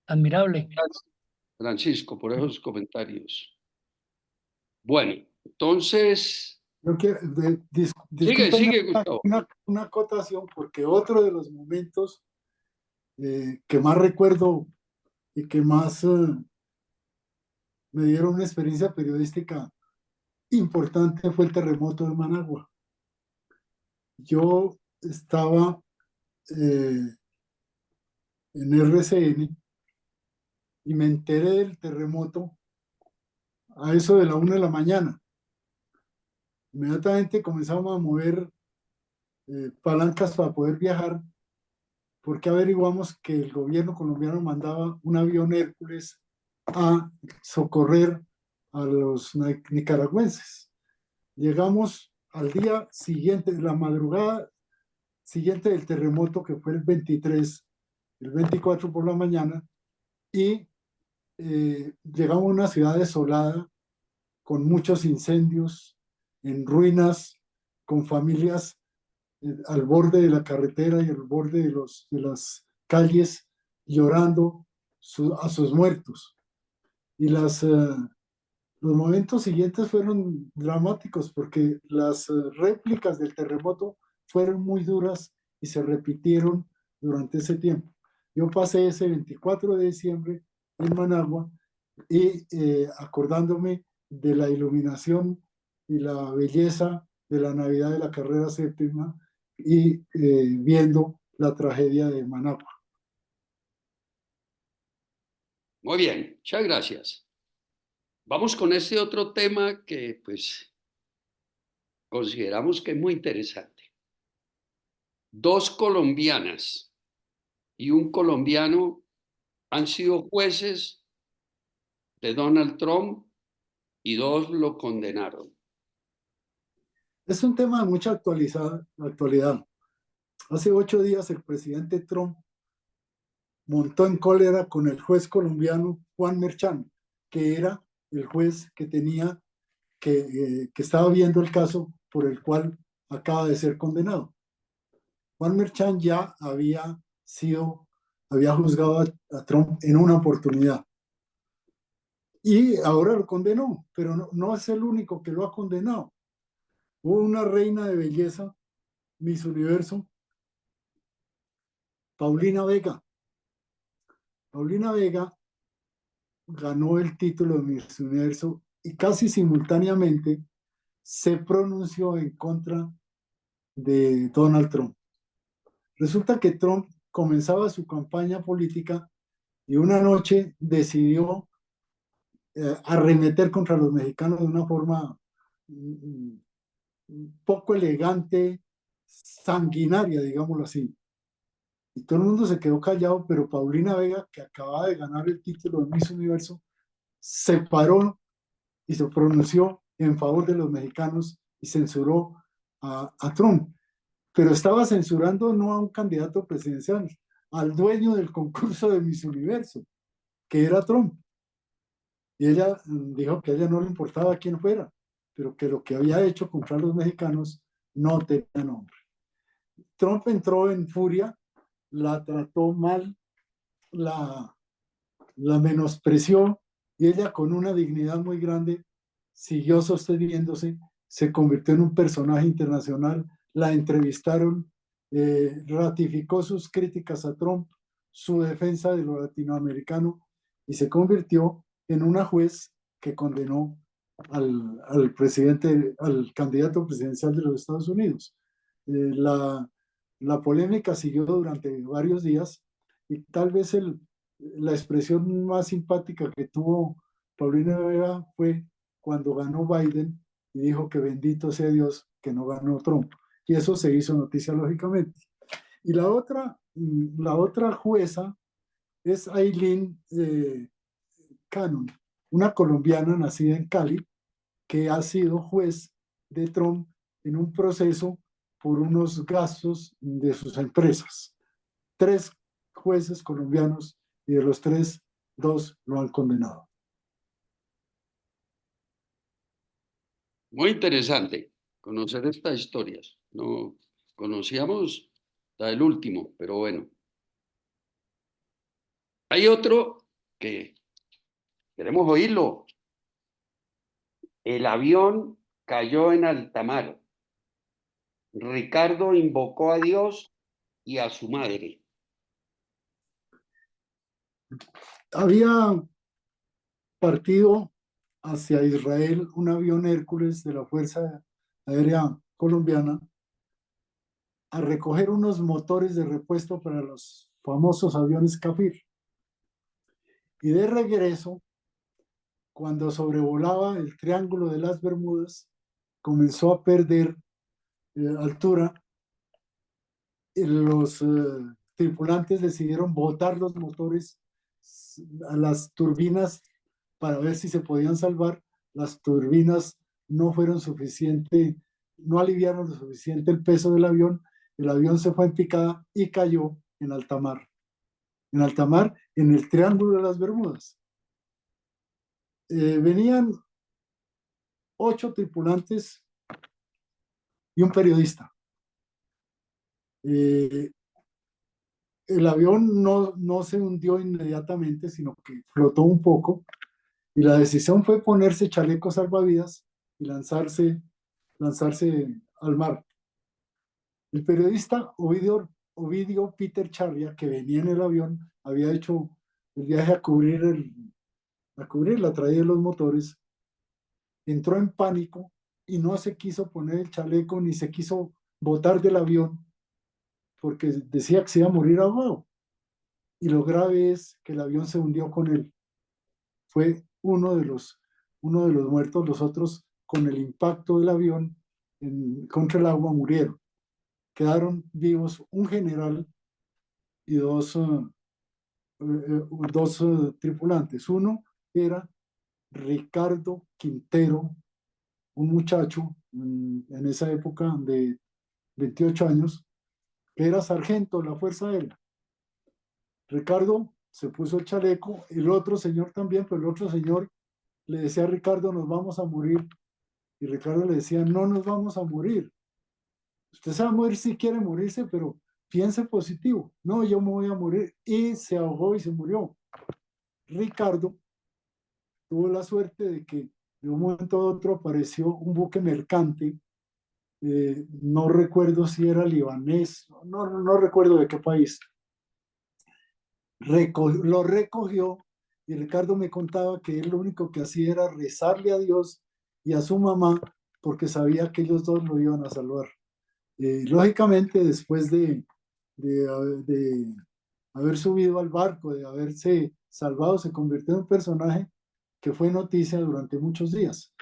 admirable. Gracias, Francisco, por esos comentarios. Bueno, entonces, Yo quiero, discúlpeme sigue, Gustavo. una acotación, porque otro de los momentos que más recuerdo y que más me dieron una experiencia periodística importante fue el terremoto de Managua. Yo estaba en RCN y me enteré del terremoto a eso de la 1 de la mañana. Inmediatamente comenzamos a mover palancas para poder viajar, porque averiguamos que el gobierno colombiano mandaba un avión Hércules a socorrer a los nicaragüenses. Llegamos al día siguiente, la madrugada siguiente del terremoto, que fue el 23, el 24 por la mañana, y llegamos a una ciudad desolada, con muchos incendios, en ruinas, con familias al borde de la carretera y al borde de las calles, llorando a sus muertos. Y los momentos siguientes fueron dramáticos, porque las réplicas del terremoto fueron muy duras y se repitieron durante ese tiempo. Yo pasé ese 24 de diciembre en Managua y acordándome de la iluminación y la belleza de la Navidad de la Carrera Séptima y viendo la tragedia de Managua. Muy bien, muchas gracias. Vamos con este otro tema que pues consideramos que es muy interesante. Dos colombianas y un colombiano han sido jueces de Donald Trump y dos lo condenaron. Es un tema de mucha actualidad. Hace 8 días el presidente Trump montó en cólera con el juez colombiano Juan Merchan, que era el juez que tenía que estaba viendo el caso por el cual acaba de ser condenado. Juan Merchan ya había juzgado a Trump en una oportunidad y ahora lo condenó, pero no es el único que lo ha condenado. Hubo una reina de belleza, Miss Universo, Paulina Vega. Paulina Vega ganó el título de Miss Universo y casi simultáneamente se pronunció en contra de Donald Trump. Resulta que Trump comenzaba su campaña política y una noche decidió arremeter contra los mexicanos de una forma poco elegante, sanguinaria, digámoslo así. Y todo el mundo se quedó callado, pero Paulina Vega, que acababa de ganar el título de Miss Universo, se paró y se pronunció en favor de los mexicanos y censuró a Trump. Pero estaba censurando no a un candidato presidencial, al dueño del concurso de Miss Universo, que era Trump. Y ella dijo que a ella no le importaba quién fuera, pero que lo que había hecho contra los mexicanos no tenía nombre. Trump entró en furia, la trató mal, la menospreció y ella con una dignidad muy grande siguió sosteniéndose, se convirtió en un personaje internacional, la entrevistaron, ratificó sus críticas a Trump, su defensa de lo latinoamericano y se convirtió en una juez que condenó al presidente, al candidato presidencial de los Estados Unidos. La polémica siguió durante varios días y tal vez la expresión más simpática que tuvo Paulina Vega fue cuando ganó Biden y dijo que bendito sea Dios que no ganó Trump. Y eso se hizo noticia lógicamente. Y la otra jueza es Aileen Cannon, una colombiana nacida en Cali, que ha sido juez de Trump en un proceso por unos gastos de sus empresas. 3 jueces colombianos y de los 3, 2 lo han condenado. Muy interesante conocer estas historias. No conocíamos la del último, pero bueno. Hay otro que queremos oírlo. El avión cayó en alta mar. Ricardo invocó a Dios y a su madre. Había partido hacia Israel un avión Hércules de la Fuerza Aérea Colombiana a recoger unos motores de repuesto para los famosos aviones Kafir. Y de regreso, cuando sobrevolaba el Triángulo de las Bermudas, comenzó a perder altura. Y los tripulantes decidieron botar los motores a las turbinas para ver si se podían salvar. Las turbinas no fueron suficiente, no aliviaron lo suficiente el peso del avión. El avión se fue en picada y cayó en alta mar. En alta mar, en el Triángulo de las Bermudas. Venían 8 tripulantes y un periodista. El avión no se hundió inmediatamente, sino que flotó un poco y la decisión fue ponerse chalecos salvavidas y lanzarse al mar. El periodista Ovidio Peter Charria, que venía en el avión, había hecho el viaje a cubrir la traída de los motores, entró en pánico y no se quiso poner el chaleco ni se quiso botar del avión porque decía que se iba a morir ahogado. Y lo grave es que el avión se hundió con él. Fue uno de los muertos, los otros con el impacto del avión contra el agua murieron. Quedaron vivos un general y dos tripulantes. Uno era Ricardo Quintero, un muchacho en esa época de 28 años, que era sargento de la Fuerza Aérea. Ricardo se puso el chaleco, el otro señor también, pero el otro señor le decía a Ricardo, nos vamos a morir Y Ricardo le decía, no nos vamos a morir. Usted se va a morir si quiere morirse, pero piense positivo. No, yo me voy a morir. Y se ahogó y se murió. Ricardo tuvo la suerte de que de un momento a otro apareció un buque mercante, no recuerdo si era libanés, no recuerdo de qué país. Lo recogió y Ricardo me contaba que él lo único que hacía era rezarle a Dios y a su mamá porque sabía que ellos dos lo iban a salvar. Lógicamente, después de haber subido al barco, de haberse salvado, se convirtió en un personaje que fue noticia durante muchos días.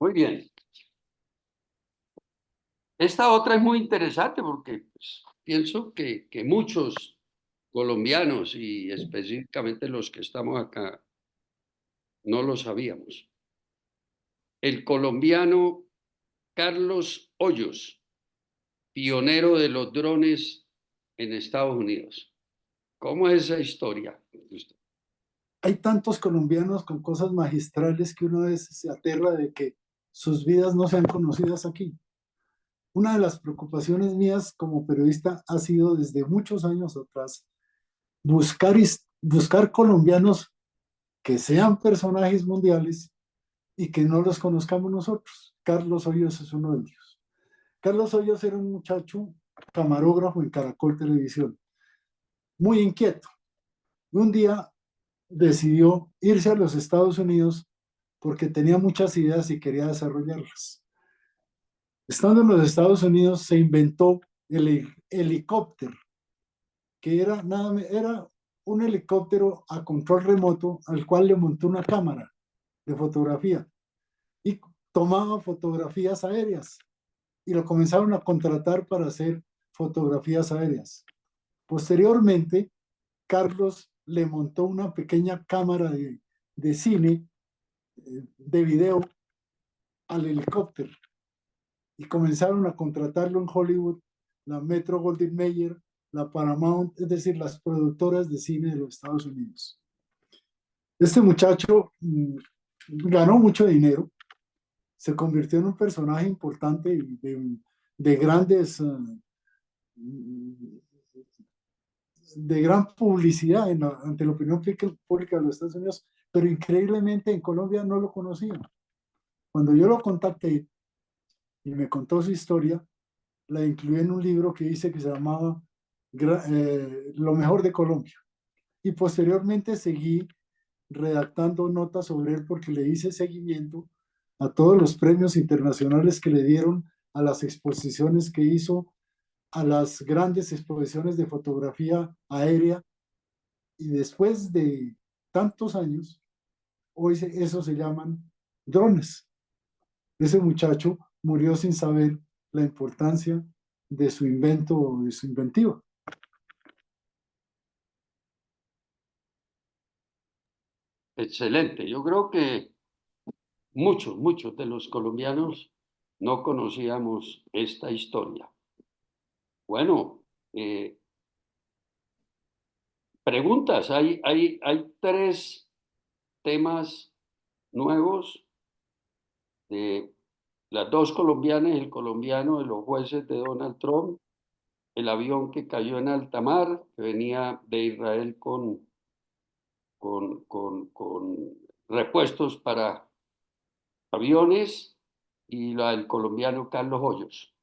Muy bien. Esta otra es muy interesante porque pues, pienso que muchos colombianos y específicamente los que estamos acá no lo sabíamos. El colombiano Carlos Hoyos, pionero de los drones en Estados Unidos. ¿Cómo es esa historia? Hay tantos colombianos con cosas magistrales que uno a veces se aterra de que sus vidas no sean conocidas aquí. Una de las preocupaciones mías como periodista ha sido desde muchos años atrás buscar colombianos que sean personajes mundiales y que no los conozcamos nosotros. Carlos Hoyos es uno de ellos. Carlos Hoyos era un muchacho camarógrafo en Caracol Televisión, muy inquieto. Un día decidió irse a los Estados Unidos porque tenía muchas ideas y quería desarrollarlas. Estando en los Estados Unidos se inventó el helicóptero, que era un helicóptero a control remoto al cual le montó una cámara de fotografía y tomaba fotografías aéreas y lo comenzaron a contratar para hacer fotografías aéreas. Posteriormente, Carlos le montó una pequeña cámara de cine, de video, al helicóptero y comenzaron a contratarlo en Hollywood, la Metro Goldwyn Mayer, la Paramount, es decir, las productoras de cine de los Estados Unidos. Este muchacho ganó mucho dinero, se convirtió en un personaje importante de grandes, de gran publicidad ante la opinión pública de los Estados Unidos, pero increíblemente en Colombia no lo conocían. Cuando yo lo contacté y me contó su historia, la incluí en un libro que hice que se llamaba Lo mejor de Colombia. Y posteriormente seguí redactando notas sobre él porque le hice seguimiento a todos los premios internacionales que le dieron, a las exposiciones que hizo, a las grandes exposiciones de fotografía aérea. Y después de tantos años, hoy eso se llaman drones. Ese muchacho murió sin saber la importancia de su invento o de su inventiva. Excelente. Yo creo que muchos de los colombianos no conocíamos esta historia. Bueno, preguntas. Hay tres temas nuevos de las dos colombianas, el colombiano de los jueces de Donald Trump, el avión que cayó en alta mar, que venía de Israel con repuestos para aviones, y la del colombiano Carlos Hoyos.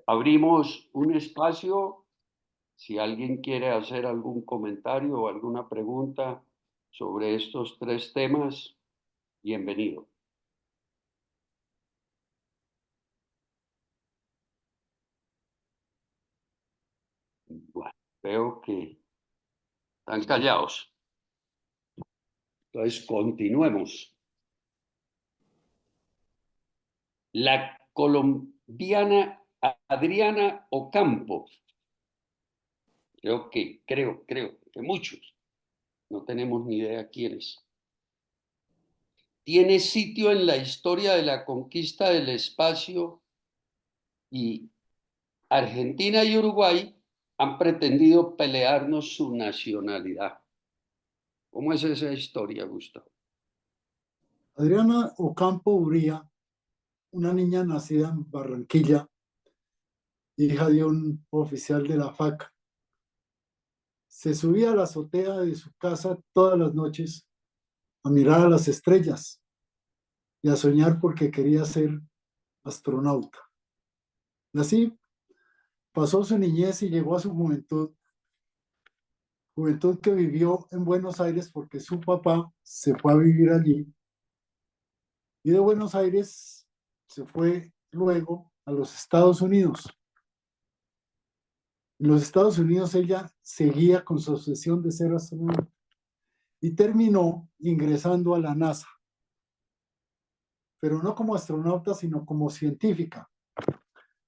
Abrimos un espacio, si alguien quiere hacer algún comentario o alguna pregunta sobre estos tres temas, bienvenido. Bueno, veo que están callados. Entonces, continuemos. La colombiana Adriana Ocampo, creo que muchos, no tenemos ni idea quiénes, tiene sitio en la historia de la conquista del espacio y Argentina y Uruguay han pretendido pelearnos su nacionalidad. ¿Cómo es esa historia, Gustavo? Adriana Ocampo Uría, una niña nacida en Barranquilla, hija de un oficial de la FAC, se subía a la azotea de su casa todas las noches a mirar a las estrellas y a soñar porque quería ser astronauta. Y así pasó su niñez y llegó a su juventud que vivió en Buenos Aires porque su papá se fue a vivir allí y de Buenos Aires se fue luego a los Estados Unidos. En los Estados Unidos ella seguía con su obsesión de ser astronauta y terminó ingresando a la NASA, pero no como astronauta, sino como científica.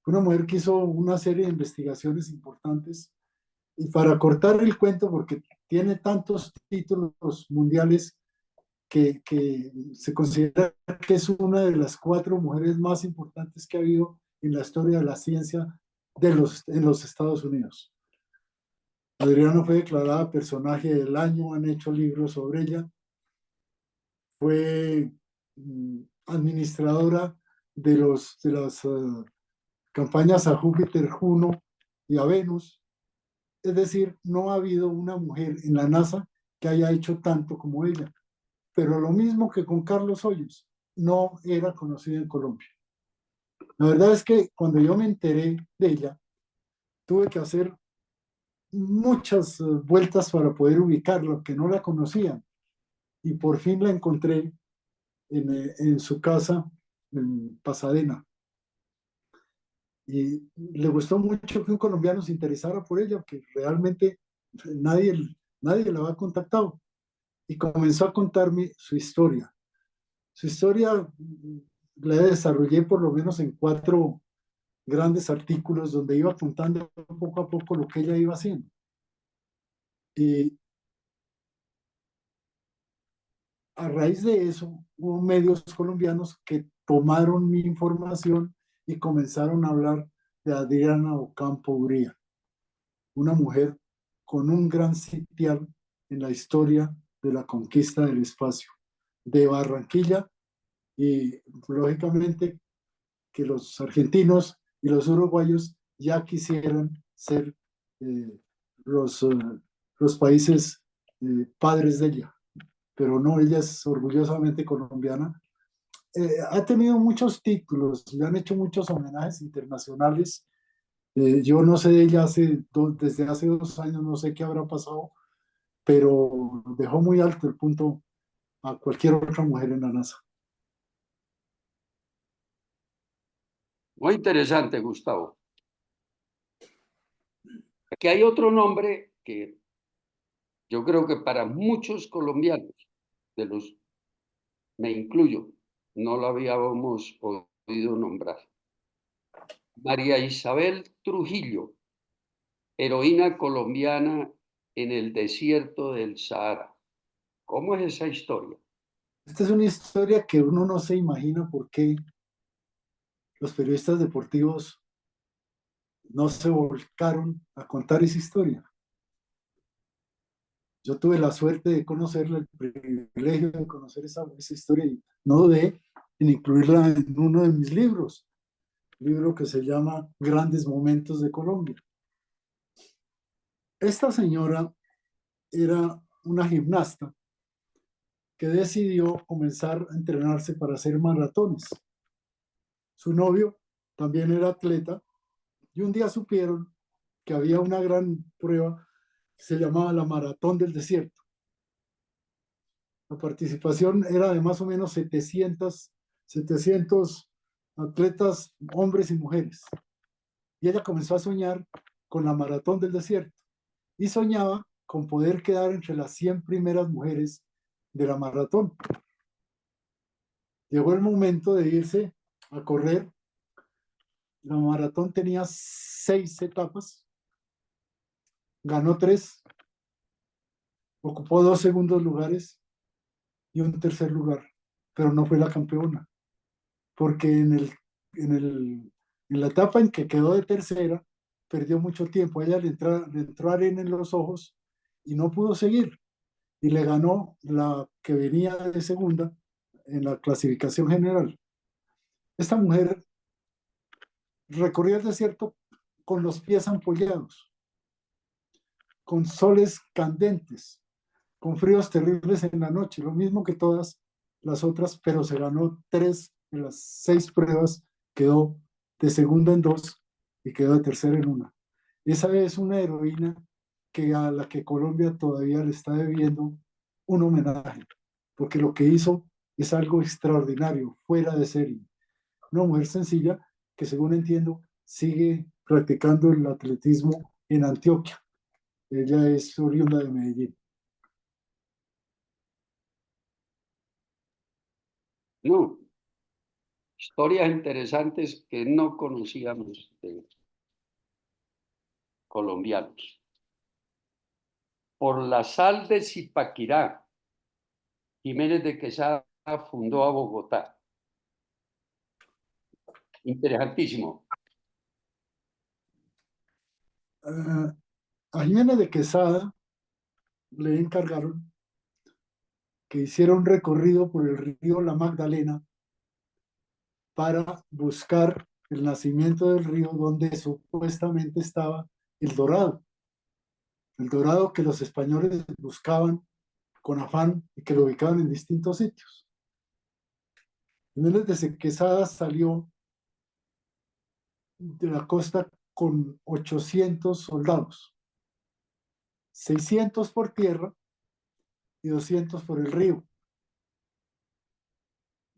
Una mujer que hizo una serie de investigaciones importantes y para cortar el cuento, porque tiene tantos títulos mundiales que se considera que es una de las 4 mujeres más importantes que ha habido en la historia de la ciencia en los Estados Unidos. Adriana fue declarada personaje del año, han hecho libros sobre ella, fue administradora de las campañas a Júpiter, Juno y a Venus. Es decir, no ha habido una mujer en la NASA que haya hecho tanto como ella. Pero lo mismo que con Carlos Hoyos, no era conocida en Colombia. La verdad es que cuando yo me enteré de ella, tuve que hacer muchas vueltas para poder ubicarla, que no la conocían. Y por fin la encontré en su casa en Pasadena. Y le gustó mucho que un colombiano se interesara por ella, que realmente nadie, nadie la había contactado. Y comenzó a contarme su historia. Su historia la desarrollé por lo menos en 4 grandes artículos donde iba contando poco a poco lo que ella iba haciendo. Y a raíz de eso, hubo medios colombianos que tomaron mi información y comenzaron a hablar de Adriana Ocampo Uría, una mujer con un gran sitial en la historia de la conquista del espacio de Barranquilla y lógicamente que los argentinos y los uruguayos ya quisieran ser eh, los, eh, los países padres de ella, pero no, ella es orgullosamente colombiana. Ha tenido muchos títulos, le han hecho muchos homenajes internacionales. Yo no sé de ella desde hace 2 años, no sé qué habrá pasado, pero dejó muy alto el punto a cualquier otra mujer en la NASA. Muy interesante, Gustavo. Aquí hay otro nombre que yo creo que para muchos colombianos, de los, me incluyo, no lo habíamos oído nombrar. María Isabel Trujillo, heroína colombiana en el desierto del Sahara. ¿Cómo es esa historia? Esta es una historia que uno no se imagina por qué los periodistas deportivos no se volcaron a contar esa historia. Yo tuve la suerte de conocerla, el privilegio de conocer esa historia y no dudé en incluirla en uno de mis libros, libro que se llama Grandes Momentos de Colombia. Esta señora era una gimnasta que decidió comenzar a entrenarse para hacer maratones. Su novio también era atleta y un día supieron que había una gran prueba que se llamaba la Maratón del Desierto. La participación era de más o menos 700 atletas, hombres y mujeres. Y ella comenzó a soñar con la Maratón del Desierto y soñaba con poder quedar entre las 100 primeras mujeres de la maratón. Llegó el momento de irse a correr. La maratón tenía 6 etapas, ganó 3, ocupó 2 segundos lugares y un tercer lugar, pero no fue la campeona, porque en la etapa en que quedó de tercera, perdió mucho tiempo. A ella le entró arena en los ojos y no pudo seguir. y le ganó la que venía de segunda en la clasificación general. Esta mujer recorrió el desierto con los pies ampollados, con soles candentes, con fríos terribles en la noche, lo mismo que todas las otras, pero se ganó 3 de las 6 pruebas, quedó de segunda en 2 y quedó de tercera en 1. Esa es una heroína a la que Colombia todavía le está debiendo un homenaje, porque lo que hizo es algo extraordinario, fuera de serie. Una mujer sencilla que, según entiendo, sigue practicando el atletismo en Antioquia. Ella es oriunda de Medellín. No, historias interesantes que no conocíamos de colombianos. Por la sal de Zipaquirá, Jiménez de Quesada fundó a Bogotá. Interesantísimo. A Jiménez de Quesada le encargaron que hiciera un recorrido por el río La Magdalena para buscar el nacimiento del río donde supuestamente estaba el Dorado. El Dorado que los españoles buscaban con afán y que lo ubicaban en distintos sitios. Jiménez de Quesada salió de la costa con 800 soldados, 600 por tierra y 200 por el río.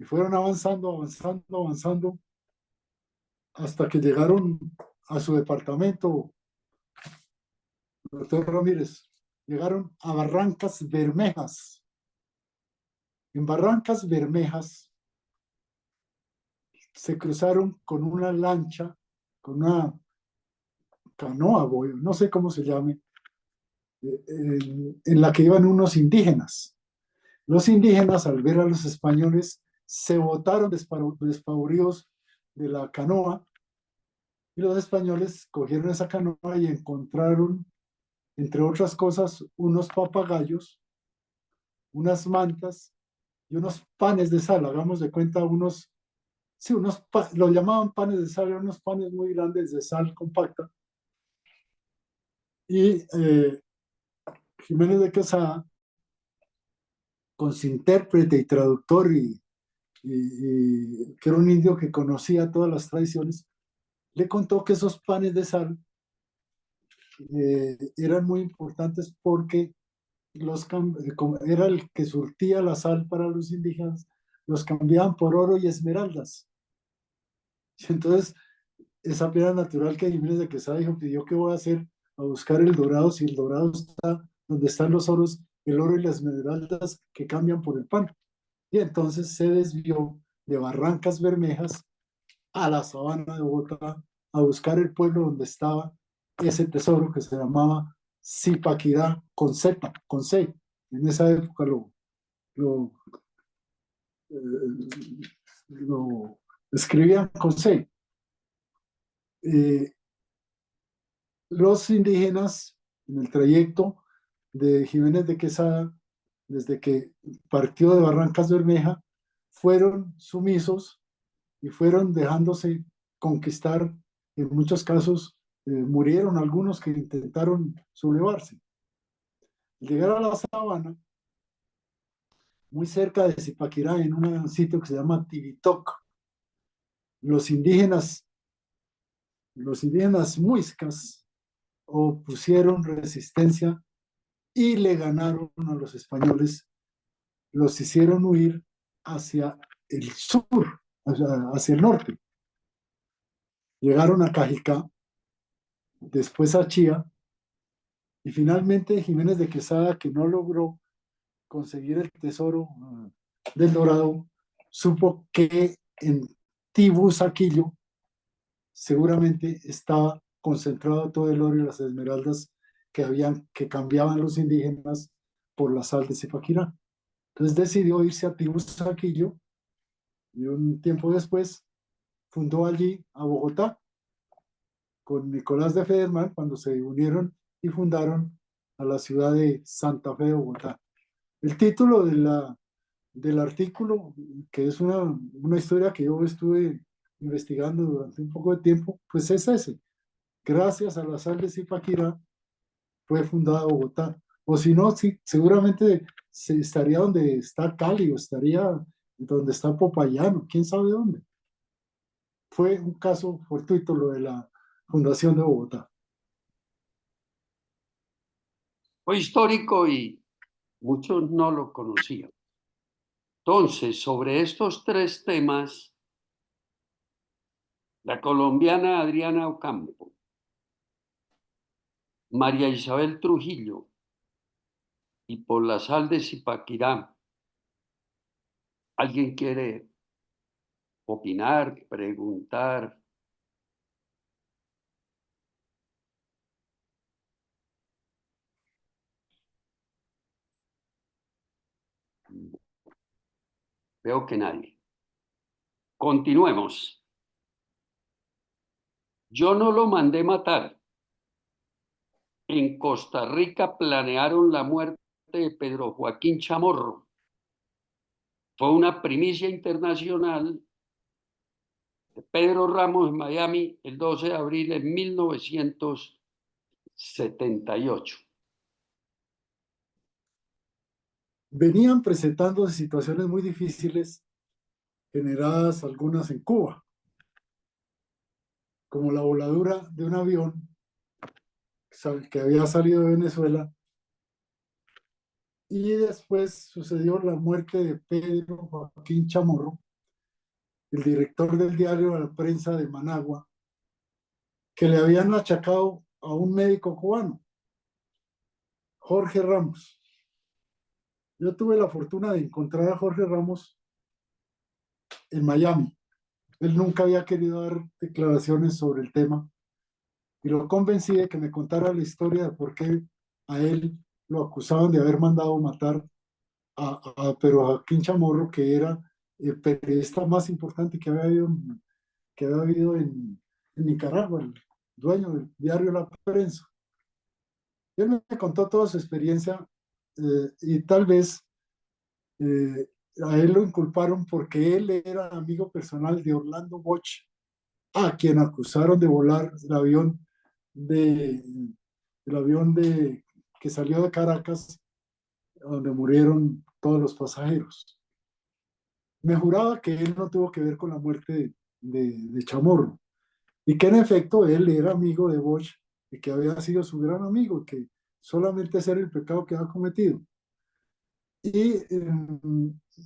Y fueron avanzando, avanzando, avanzando, hasta que llegaron a su departamento, doctor Ramírez. Llegaron a Barrancas Bermejas. En Barrancas Bermejas se cruzaron con una lancha, con una canoa, no sé cómo se llame, en la que iban unos indígenas. Los indígenas, al ver a los españoles, se botaron despavoridos de la canoa y los españoles cogieron esa canoa y encontraron, entre otras cosas, unos papagayos, unas mantas y unos panes de sal. Hagamos de cuenta lo llamaban panes de sal, eran unos panes muy grandes de sal compacta. Y Jiménez de Quesada, con su intérprete y traductor, que era un indio que conocía todas las tradiciones, le contó que esos panes de sal eran muy importantes porque era el que surtía la sal para los indígenas, los cambiaban por oro y esmeraldas. Y entonces, esa piedra natural que Jiménez de Quesada dijo, ¿yo qué voy a hacer a buscar el dorado si el dorado está donde están los oros, el oro y las esmeraldas que cambian por el pan? Y entonces se desvió de Barrancas Bermejas a la sabana de Bogotá a buscar el pueblo donde estaba ese tesoro que se llamaba Zipaquirá con Z, con C. En esa época lo escribían con C. Los indígenas en el trayecto de Jiménez de Quesada, desde que partió de Barrancas Bermeja, fueron sumisos y fueron dejándose conquistar. En muchos casos murieron algunos que intentaron sublevarse. Al llegar a la sabana, muy cerca de Zipaquirá, en un sitio que se llama Tibitoc, los indígenas muiscas opusieron resistencia y le ganaron a los españoles, los hicieron huir hacia el sur, hacia el norte. Llegaron a Cajicá, después a Chía, y finalmente Jiménez de Quesada, que no logró conseguir el tesoro del Dorado, supo que en Tibusaquillo seguramente estaba concentrado todo el oro y las esmeraldas que cambiaban los indígenas por la sal de Zipaquirá. Entonces decidió irse a Tibusaquillo y un tiempo después fundó allí a Bogotá con Nicolás de Federman cuando se unieron y fundaron a la ciudad de Santa Fe de Bogotá. El título del artículo, que es una historia que yo estuve investigando durante un poco de tiempo, pues es ese. Gracias a la sal de Zipaquirá fue fundada Bogotá. O si no, sí, seguramente se estaría donde está Cali o estaría donde está Popayán, quién sabe dónde. Fue un caso fortuito lo de la fundación de Bogotá. Fue histórico y muchos no lo conocían. Entonces, sobre estos tres temas, la colombiana Adriana Ocampo, María Isabel Trujillo y por la sal de Zipaquirá, ¿alguien quiere opinar, preguntar? Veo que nadie. Continuemos. Yo no lo mandé matar. En Costa Rica planearon la muerte de Pedro Joaquín Chamorro. Fue una primicia internacional de Pedro Ramos en Miami el 12 de abril de 1978. Venían presentando situaciones muy difíciles, generadas algunas en Cuba, como la voladura de un avión que había salido de Venezuela, y después sucedió la muerte de Pedro Joaquín Chamorro, el director del diario de la prensa de Managua, que le habían achacado a un médico cubano, Jorge Ramos. Yo tuve la fortuna de encontrar a Jorge Ramos en Miami. Él nunca había querido dar declaraciones sobre el tema y lo convencí de que me contara la historia de por qué a él lo acusaban de haber mandado matar a Pedro Joaquín Chamorro, que era el periodista más importante que había habido en Nicaragua, el dueño del diario La Prensa. Él me contó toda su experiencia, y tal vez eh, a él lo inculparon porque él era amigo personal de Orlando Bosch, a quien acusaron de volar de, el avión que salió de Caracas, donde murieron todos los pasajeros. Me juraba que él no tuvo que ver con la muerte de Chamorro, y que en efecto él era amigo de Bosch y que había sido su gran amigo, que solamente ese era el pecado que había cometido. Y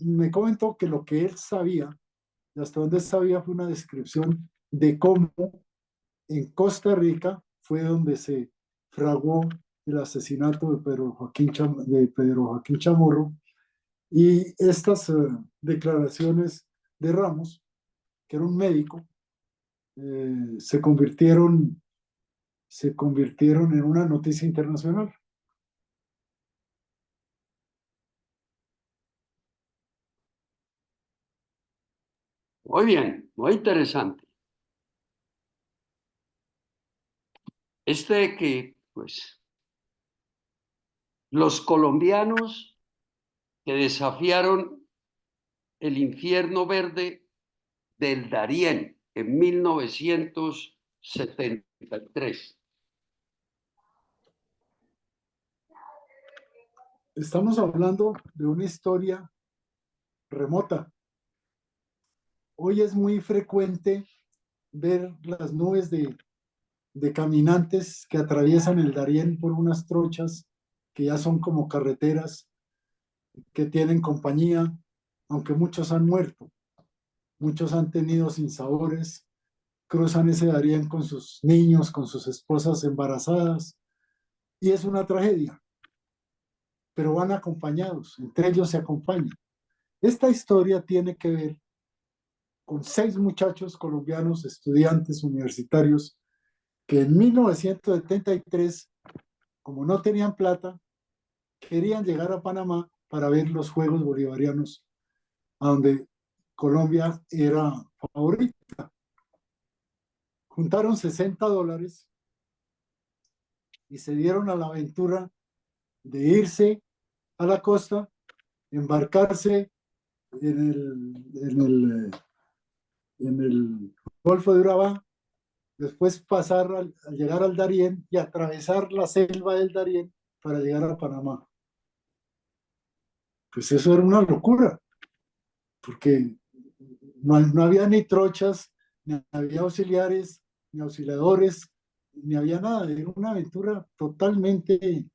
me comentó que lo que él sabía, y hasta donde sabía, fue una descripción de cómo en Costa Rica fue donde se fraguó el asesinato de Pedro Joaquín Chamorro, y estas declaraciones de Ramos, que era un médico, se convirtieron en una noticia internacional. Muy bien, muy interesante. Que, pues, los colombianos que desafiaron el infierno verde del Darién en 1973. Estamos hablando de una historia remota. Hoy es muy frecuente ver las nubes de caminantes que atraviesan el Darién por unas trochas que ya son como carreteras, que tienen compañía, aunque muchos han muerto, muchos han tenido sinsabores, cruzan ese Darién con sus niños, con sus esposas embarazadas, y es una tragedia, pero van acompañados, entre ellos se acompañan. Esta historia tiene que ver con 6 muchachos colombianos, estudiantes universitarios, que en 1973, como no tenían plata, querían llegar a Panamá para ver los Juegos Bolivarianos, a donde Colombia era favorita. Juntaron $60 y se dieron a la aventura de irse a la costa embarcarse en el Golfo de Urabá, después pasar al llegar al Darién y atravesar la selva del Darién para llegar a Panamá. Pues eso era una locura, porque no había ni trochas, ni había auxiliares, ni auxiliadores, ni había nada. Era una aventura totalmente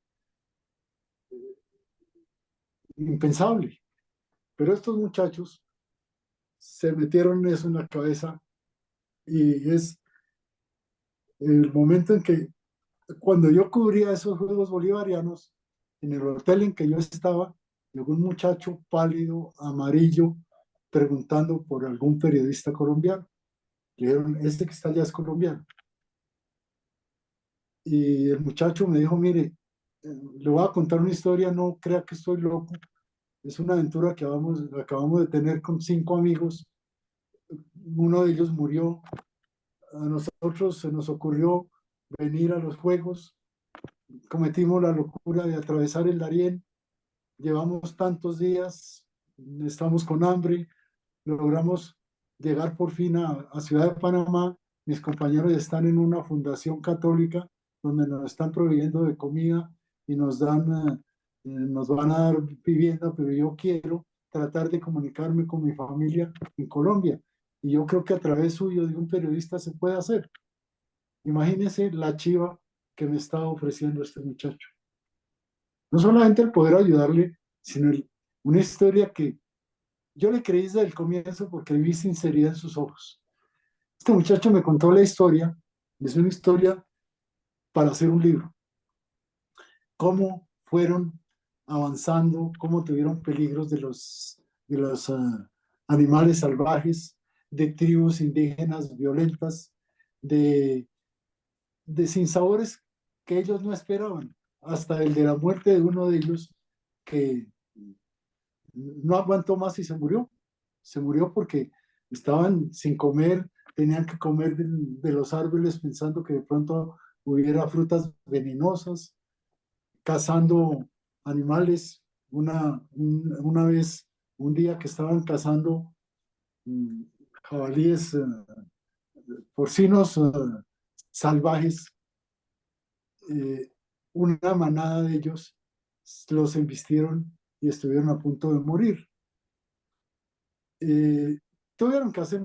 impensable. Pero estos muchachos se metieron eso en la cabeza y es el momento en que cuando yo cubría esos Juegos Bolivarianos, en el hotel en que yo estaba, llegó un muchacho pálido, amarillo, preguntando por algún periodista colombiano. Le dijeron, este que está allá es colombiano. Y el muchacho me dijo, mire, le voy a contar una historia, no crea que estoy loco. Es una aventura que acabamos de tener con 5 amigos. Uno de ellos murió. A nosotros se nos ocurrió venir a los Juegos. Cometimos la locura de atravesar el Darién. Llevamos tantos días, estamos con hambre. Logramos llegar por fin a Ciudad de Panamá. Mis compañeros están en una fundación católica donde nos están proveyendo de comida y nos van a dar vivienda, pero yo quiero tratar de comunicarme con mi familia en Colombia. Y yo creo que a través suyo, de un periodista, se puede hacer. Imagínense la chiva que me está ofreciendo este muchacho. No solamente el poder ayudarle, sino una historia que yo le creí desde el comienzo porque vi sinceridad en sus ojos. Este muchacho me contó la historia, es una historia para hacer un libro. Cómo fueron avanzando, cómo tuvieron peligros de los animales salvajes, de tribus indígenas violentas, de sinsabores que ellos no esperaban, hasta el de la muerte de uno de ellos que no aguantó más y se murió. Se murió porque estaban sin comer, tenían que comer de los árboles pensando que de pronto hubiera frutas venenosas, cazando animales. Una vez, un día que estaban cazando jabalíes, porcinos salvajes, eh, una manada de ellos los embistieron y estuvieron a punto de morir. Tuvieron que hacer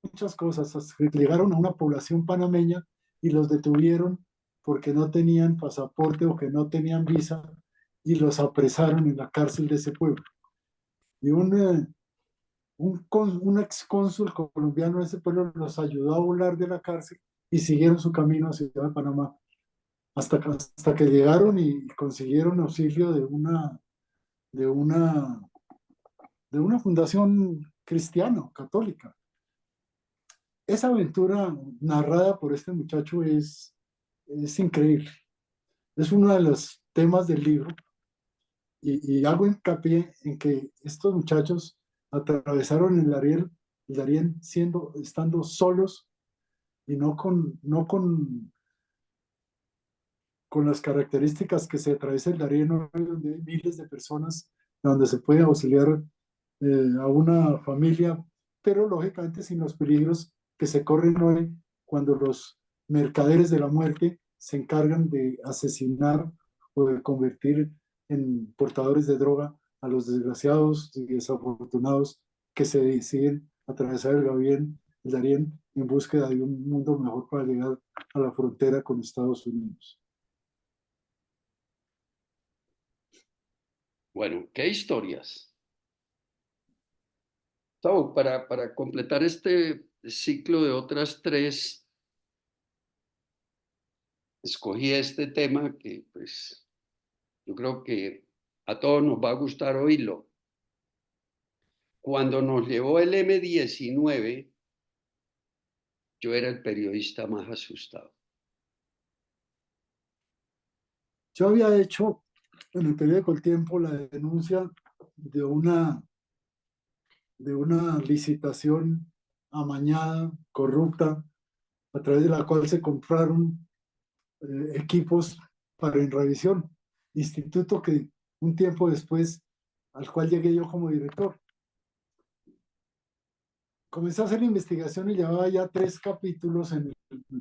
muchas cosas, hasta que llegaron a una población panameña y los detuvieron porque no tenían pasaporte o que no tenían visa y los apresaron en la cárcel de ese pueblo. Y un ex cónsul colombiano de ese pueblo los ayudó a volar de la cárcel y siguieron su camino hacia Ciudad de Panamá hasta que llegaron y consiguieron auxilio de una, de una fundación cristiana, católica. Esa aventura narrada por este muchacho es increíble. Es uno de los temas del libro y hago hincapié en que estos muchachos atravesaron el Darién estando solos y con las características que se atraviesa el Darién, donde hay miles de personas, donde se puede auxiliar a una familia, pero lógicamente sin los peligros que se corren hoy cuando los mercaderes de la muerte se encargan de asesinar o de convertir en portadores de droga a los desgraciados y desafortunados que se deciden atravesar el Darién en búsqueda de un mundo mejor para llegar a la frontera con Estados Unidos. Bueno, qué historias. Gustavo, para completar este ciclo de otras 3, escogí este tema que pues yo creo que a todos nos va a gustar oírlo. Cuando nos llevó el M-19, yo era el periodista más asustado. Yo había hecho en el periódico El Tiempo la denuncia de una licitación amañada, corrupta, a través de la cual se compraron equipos para Enravisión, instituto que un tiempo después al cual llegué yo como director. Comencé a hacer la investigación y llevaba ya 3 capítulos,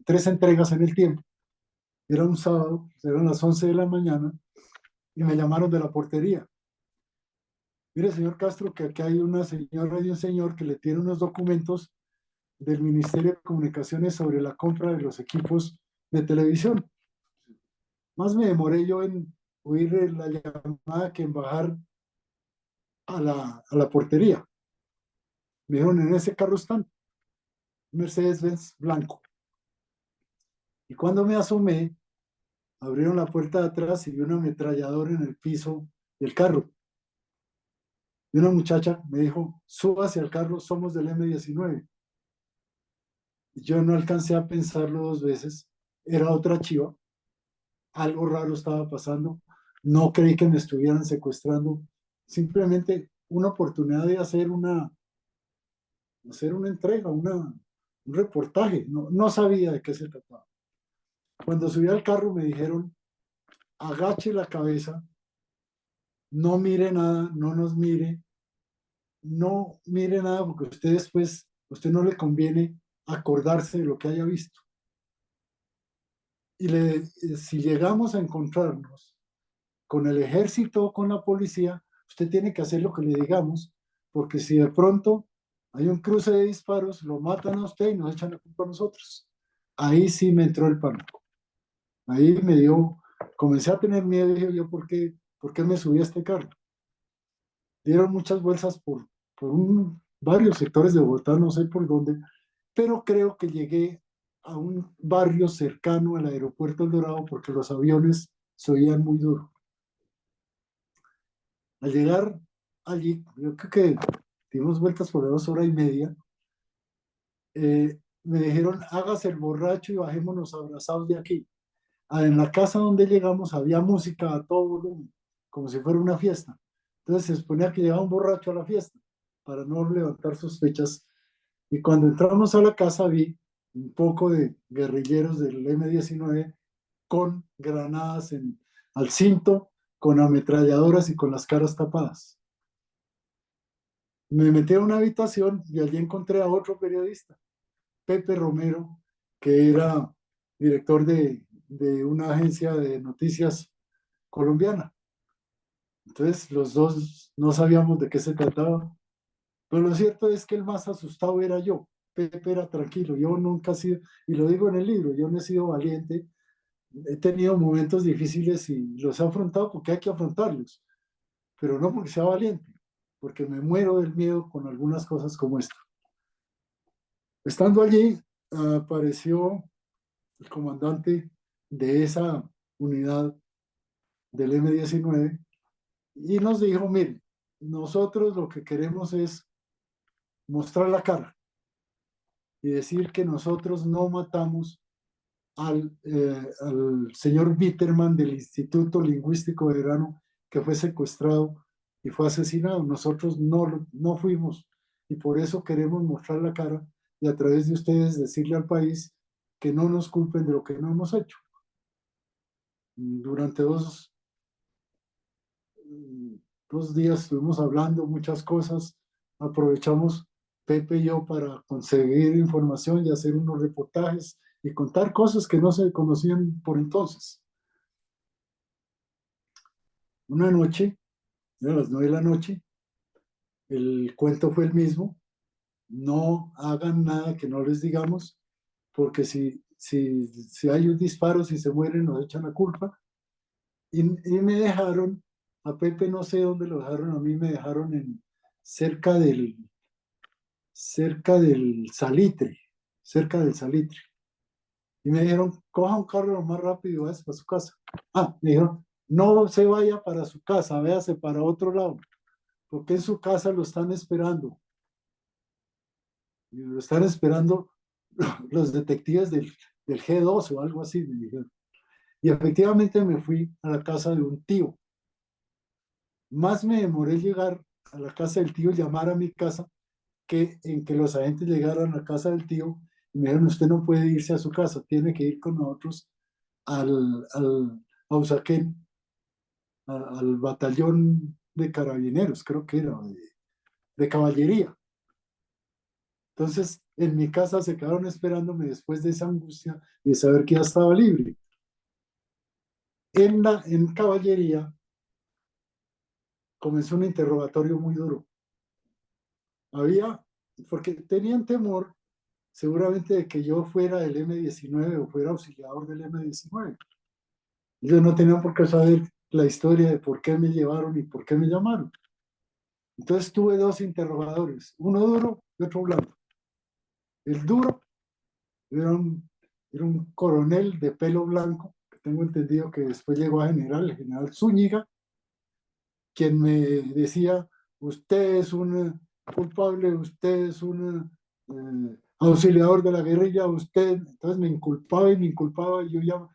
3 entregas en el tiempo. Era un sábado, eran las 11 de la mañana, y me llamaron de la portería. Mire, señor Castro, que aquí hay una señora y un señor que le tienen unos documentos del Ministerio de Comunicaciones sobre la compra de los equipos de televisión. Más me demoré yo en oír la llamada que en bajar a la portería. Me dijeron, en ese carro están, Mercedes-Benz blanco. Y cuando me asomé, abrieron la puerta de atrás y vi una ametralladora en el piso del carro. Y una muchacha me dijo, súbase al carro, somos del M19. Y yo no alcancé a pensarlo 2 veces. Era otra chiva. Algo raro estaba pasando. No creí que me estuvieran secuestrando. Simplemente una oportunidad de hacer una entrega, un reportaje. No sabía de qué se trataba. Cuando subí al carro me dijeron, agache la cabeza, no mire nada, no nos mire, no mire nada porque usted no le conviene acordarse de lo que haya visto. Y si llegamos a encontrarnos con el ejército o con la policía, usted tiene que hacer lo que le digamos, porque si de pronto hay un cruce de disparos, lo matan a usted y nos echan la culpa a nosotros. Ahí sí me entró el pánico. Ahí comencé a tener miedo y dije yo, ¿por qué me subí a este carro? Dieron muchas vueltas por varios sectores de Bogotá, no sé por dónde, pero creo que llegué a un barrio cercano al aeropuerto El Dorado porque los aviones se oían muy duro. Al llegar allí, yo creo que dimos vueltas por 2 horas y media, me dijeron, hágase el borracho y bajémonos abrazados de aquí. En la casa donde llegamos había música a todo volumen, como si fuera una fiesta. Entonces se suponía que llegaba un borracho a la fiesta para no levantar sospechas. Y cuando entramos a la casa vi un poco de guerrilleros del M19 con granadas al cinto, con ametralladoras y con las caras tapadas. Me metí a una habitación y allí encontré a otro periodista, Pepe Romero, que era director de una agencia de noticias colombiana. Entonces los dos no sabíamos de qué se trataba, pero lo cierto es que el más asustado era yo. Pepe era tranquilo, yo nunca he sido, y lo digo en el libro, yo no he sido valiente, he tenido momentos difíciles y los he afrontado porque hay que afrontarlos, pero no porque sea valiente, porque me muero del miedo con algunas cosas como esta. Estando allí, apareció el comandante de esa unidad del M19 y nos dijo, mire, nosotros lo que queremos es mostrar la cara y decir que nosotros no matamos al señor Bitterman del Instituto Lingüístico de Verano, que fue secuestrado y fue asesinado. Nosotros no fuimos y por eso queremos mostrar la cara y a través de ustedes decirle al país que no nos culpen de lo que no hemos hecho. Durante 2 días estuvimos hablando muchas cosas, aprovechamos Pepe y yo para conseguir información y hacer unos reportajes y contar cosas que no se conocían por entonces. Una noche, a las 9 de la noche, el cuento fue el mismo, no hagan nada que no les digamos, porque si hay un disparo, si se mueren, nos echan la culpa. Y me dejaron, a Pepe no sé dónde lo dejaron, a mí me dejaron cerca del Salitre, cerca del Salitre. Y me dijeron, coja un carro lo más rápido y váyase para su casa. Me dijeron, no se vaya para su casa, váyase para otro lado, porque en su casa lo están esperando. Y lo están esperando los detectives del G2 o algo así, me dijeron. Y efectivamente me fui a la casa de un tío. Más me demoré llegar a la casa del tío, llamar a mi casa, que en que los agentes llegaran a la casa del tío y me dijeron, usted no puede irse a su casa, tiene que ir con nosotros a Usaquén, al batallón de carabineros, creo que era, de caballería. Entonces, en mi casa se quedaron esperándome después de esa angustia de saber que ya estaba libre. En caballería comenzó un interrogatorio muy duro. Porque tenían temor seguramente de que yo fuera del M-19 o fuera auxiliador del M-19. Ellos no tenían por qué saber la historia de por qué me llevaron y por qué me llamaron. Entonces tuve dos interrogadores, uno duro y otro blando. El duro era un coronel de pelo blanco, que tengo entendido que después llegó a general, el general Zúñiga, quien me decía, usted es un culpable, usted es un auxiliador de la guerrilla, usted, entonces me inculpaba y yo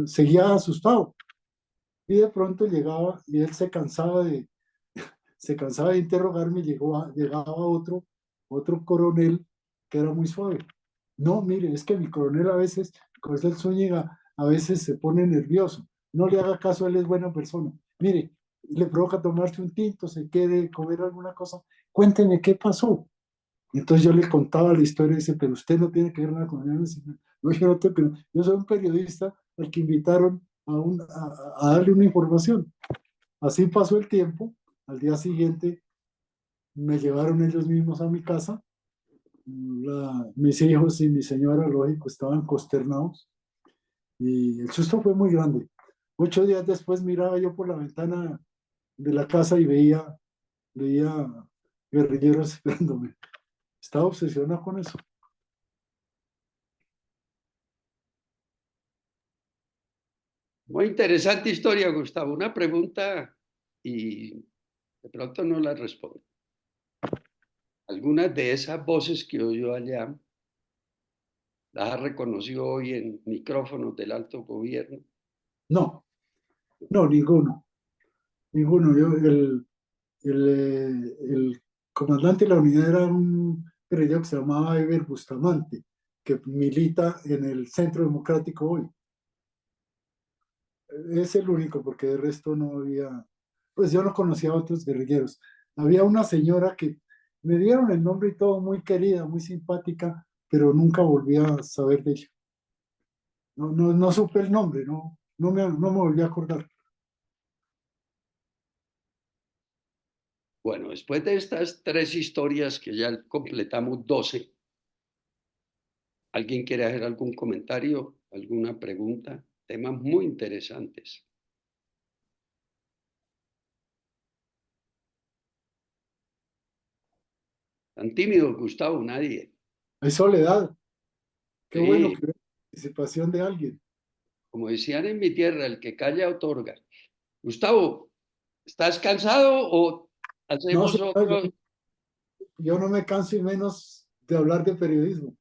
seguía asustado. Y de pronto llegaba y él se cansaba de interrogarme, llegaba otro coronel que era muy suave. No, mire, es que mi coronel a veces, con el Zúñiga, a veces se pone nervioso. No le haga caso, él es buena persona. Mire, le provoca tomarse un tinto, se quiere comer alguna cosa. Cuénteme qué pasó. Entonces yo le contaba la historia y dice, pero usted no tiene que ver nada con él. No, yo no tengo que ver. Yo soy un periodista al que invitaron a darle una información. Así pasó el tiempo. Al día siguiente me llevaron ellos mismos a mi casa. Mis hijos y mi señora, lógico, estaban consternados y el susto fue muy grande. 8 días después miraba yo por la ventana de la casa y veía guerrilleros esperándome. Estaba obsesionado con eso. Muy interesante historia, Gustavo. Una pregunta y de pronto no la respondo. Algunas de esas voces que oyó allá las ha reconocido hoy en micrófonos del alto gobierno. No, no, ninguno. Ninguno. El comandante de la unidad era un guerrillero que se llamaba Eber Bustamante, que milita en el Centro Democrático hoy. Es el único, porque de resto no había, pues yo no conocía a otros guerrilleros. Había una señora que me dieron el nombre y todo, muy querida, muy simpática, pero nunca volví a saber de ella. No supe el nombre, no me volví a acordar. Bueno, después de estas tres historias que ya completamos 12, ¿alguien quiere hacer algún comentario, alguna pregunta? Temas muy interesantes. Tan tímido, Gustavo, nadie. Hay soledad. Qué bueno Sí, que haya participación de alguien. como decían en mi tierra, el que calla otorga. Gustavo, ¿estás cansado o No, hacemos señor, otro? yo no me canso y menos de hablar de periodismo.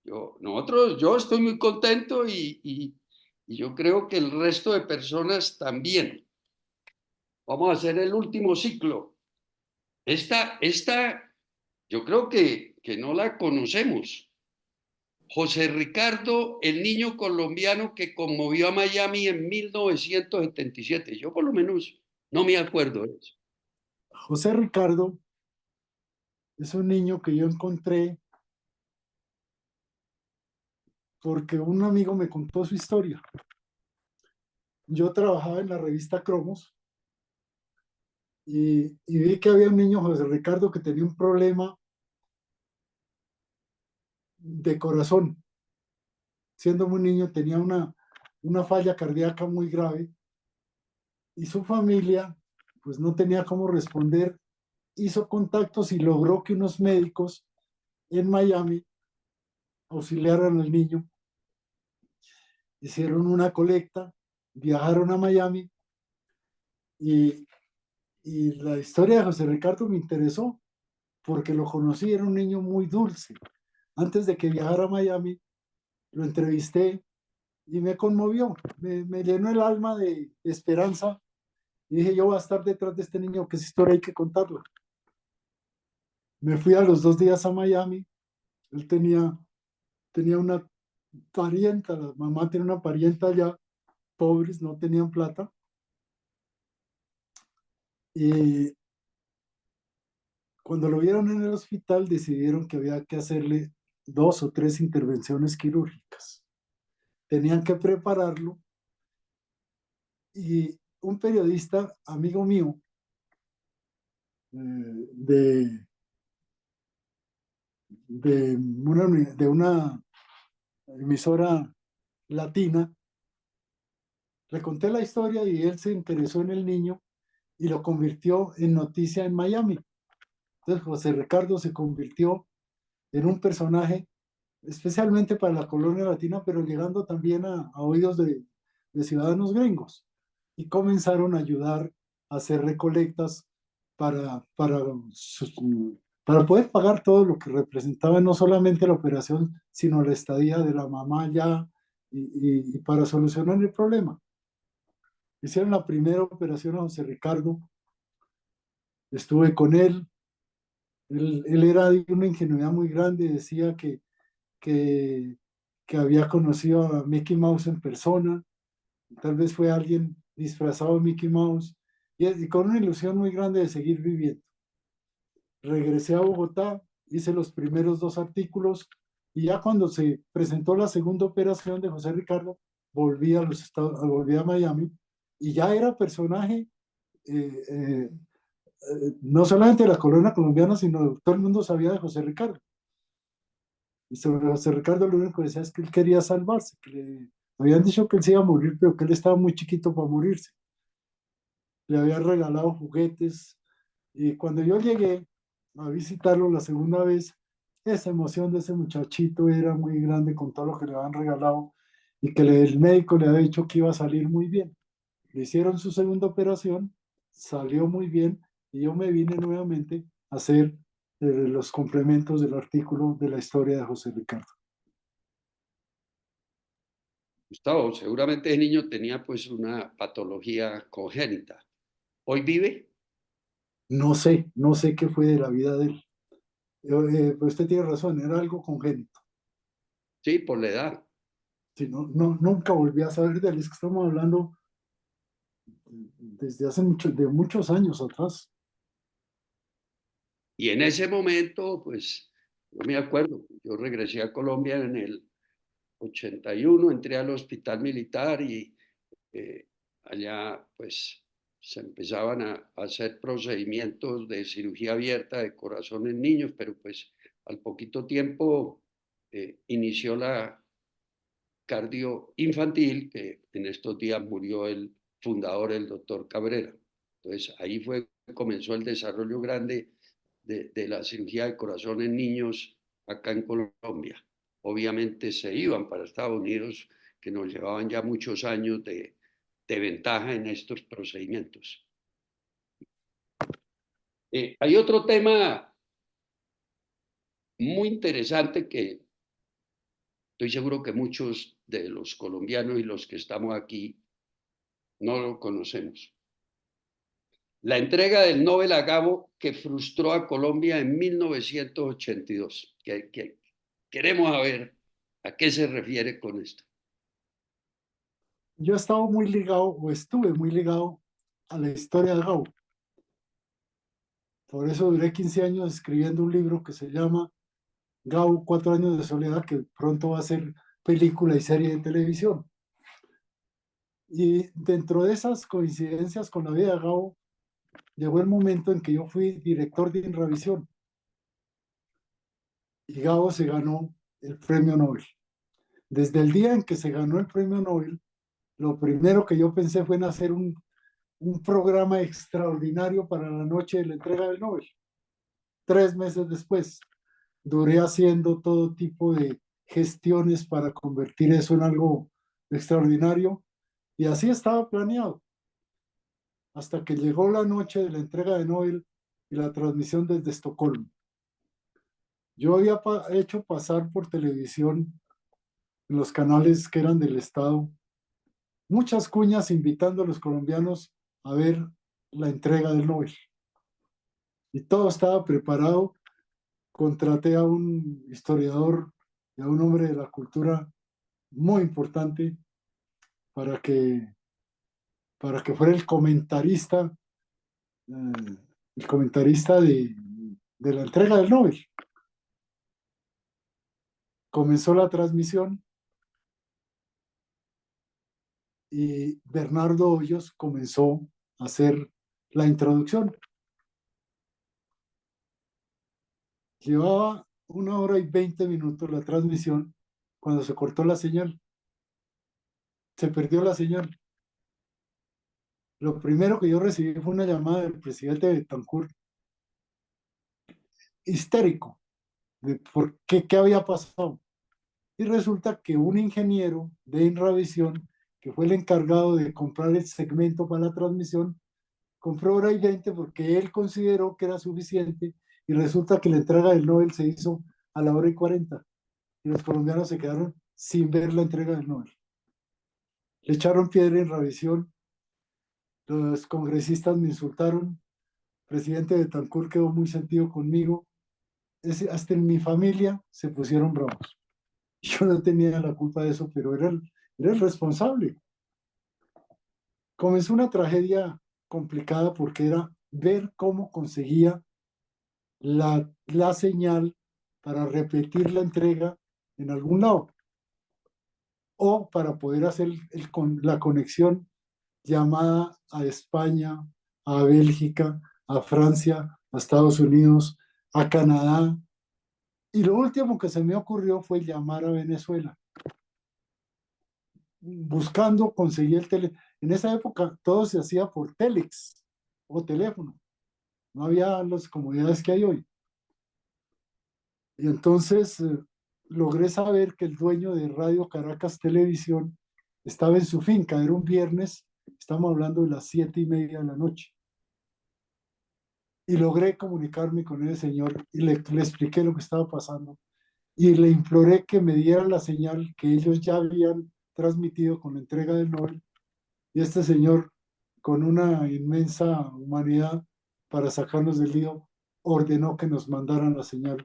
Yo estoy muy contento y yo creo que el resto de personas también. Vamos a hacer el último ciclo. Esta yo creo que no la conocemos. José Ricardo, el niño colombiano que conmovió a Miami en 1977. Yo por lo menos no me acuerdo de eso. José Ricardo es un niño que yo encontré porque un amigo me contó su historia. Yo trabajaba en la revista Cromos y vi que había un niño, José Ricardo, que tenía un problema de corazón. Siendo muy niño tenía una falla cardíaca muy grave y su familia pues no tenía cómo responder. Hizo contactos y logró que unos médicos en Miami auxiliaran al niño. Hicieron una colecta, viajaron a Miami y, y la historia de José Ricardo me interesó porque lo conocí, era un niño muy dulce. Antes de que viajara a Miami, lo entrevisté y me conmovió, me llenó el alma de esperanza y dije, yo voy a estar detrás de este niño, que esa historia hay que contarla. Me fui a los 2 días a Miami, él tenía una parienta, la mamá tenía una parienta allá, pobres, no tenían plata. Y cuando lo vieron en el hospital, decidieron que había que hacerle 2 o 3 intervenciones quirúrgicas. Tenían que prepararlo y un periodista, amigo mío, de una emisora latina, le conté la historia y él se interesó en el niño y lo convirtió en noticia en Miami. Entonces José Ricardo se convirtió en un personaje especialmente para la colonia latina, pero llegando también a oídos de ciudadanos gringos. Y comenzaron a ayudar a hacer recolectas para, para, para poder pagar todo lo que representaba no solamente la operación, sino la estadía de la mamá allá y para solucionar el problema. Hicieron la primera operación a José Ricardo, estuve con él, él era de una ingenuidad muy grande, decía que, que había conocido a Mickey Mouse en persona, tal vez fue alguien disfrazado de Mickey Mouse, y con una ilusión muy grande de seguir viviendo. Regresé a Bogotá, hice los primeros 2 artículos, y ya cuando se presentó la segunda operación de José Ricardo, volví a Miami, y ya era personaje no solamente de la colonia colombiana, sino todo el mundo sabía de José Ricardo. Y sobre José Ricardo lo único que decía es que él quería salvarse, que le habían dicho que él se iba a morir, pero que él estaba muy chiquito para morirse. Le habían regalado juguetes. Y cuando yo llegué a visitarlo la segunda vez, esa emoción de ese muchachito era muy grande con todo lo que le habían regalado y que el médico le había dicho que iba a salir muy bien. Le hicieron su segunda operación, salió muy bien y yo me vine nuevamente a hacer los complementos del artículo de la historia de José Ricardo. Gustavo, seguramente el niño tenía pues una patología congénita. ¿Hoy vive? No sé qué fue de la vida de él. Pero usted tiene razón, era algo congénito. Sí, por la edad. Sí, nunca volví a saber de él. Es que estamos hablando desde hace de muchos años atrás. Y en ese momento, pues, yo me acuerdo, yo regresé a Colombia en el 81, entré al hospital militar y allá, pues, se empezaban a hacer procedimientos de cirugía abierta de corazón en niños, pero pues al poquito tiempo inició la cardio infantil, que en estos días murió el fundador, el doctor Cabrera. Entonces ahí comenzó el desarrollo grande de la cirugía de corazón en niños acá en Colombia. Obviamente se iban para Estados Unidos, que nos llevaban ya muchos años de ventaja en estos procedimientos. Hay otro tema muy interesante que estoy seguro que muchos de los colombianos y los que estamos aquí no lo conocemos. La entrega del Nobel a Gabo que frustró a Colombia en 1982. Queremos saber a qué se refiere con esto. Yo he estado muy ligado, o estuve muy ligado a la historia de Gabo. Por eso duré 15 años escribiendo un libro que se llama Gabo, 4 años de soledad, que pronto va a ser película y serie de televisión. Y dentro de esas coincidencias con la vida de Gabo, llegó el momento en que yo fui director de Inravisión. Y Gabo se ganó el premio Nobel. Desde el día en que se ganó el premio Nobel, lo primero que yo pensé fue en hacer un programa extraordinario para la noche de la entrega del Nobel. 3 meses después, duré haciendo todo tipo de gestiones para convertir eso en algo extraordinario y así estaba planeado. Hasta que llegó la noche de la entrega de Nobel y la transmisión desde Estocolmo. Yo había hecho pasar por televisión en los canales que eran del Estado muchas cuñas invitando a los colombianos a ver la entrega del Nobel. Y todo estaba preparado. Contraté a un historiador y a un hombre de la cultura muy importante para que fuera el comentarista el comentarista de la entrega del Nobel. Comenzó la transmisión y Bernardo Hoyos comenzó a hacer la introducción. Llevaba 1 hora y 20 minutos la transmisión cuando se cortó la señal. Se perdió la señal. Lo primero que yo recibí fue una llamada del presidente Betancur, histérico, de por qué había pasado. Y resulta que un ingeniero de Inravisión, que fue el encargado de comprar el segmento para la transmisión, compró 1 hora y 20 porque él consideró que era suficiente y resulta que la entrega del Nobel se hizo a la 1 hora y 40 y los colombianos se quedaron sin ver la entrega del Nobel. Le echaron piedra en Inravisión, los congresistas me insultaron, el presidente de Tancur quedó muy sentido conmigo, hasta en mi familia se pusieron bravos. Yo no tenía la culpa de eso, pero era el responsable. Comenzó una tragedia complicada porque era ver cómo conseguía la señal para repetir la entrega en algún lado o para poder hacer la conexión llamada a España, a Bélgica, a Francia, a Estados Unidos, a Canadá. Y lo último que se me ocurrió fue llamar a Venezuela, buscando conseguir el teléfono. En esa época todo se hacía por telex o teléfono, no había las comodidades que hay hoy. Y entonces logré saber que el dueño de Radio Caracas Televisión estaba en su finca, era un viernes, estamos hablando de las 7:30 de la noche. Y logré comunicarme con ese señor y le expliqué lo que estaba pasando y le imploré que me diera la señal que ellos ya habían transmitido con la entrega del Nobel. Y este señor, con una inmensa humanidad para sacarnos del lío, ordenó que nos mandaran la señal.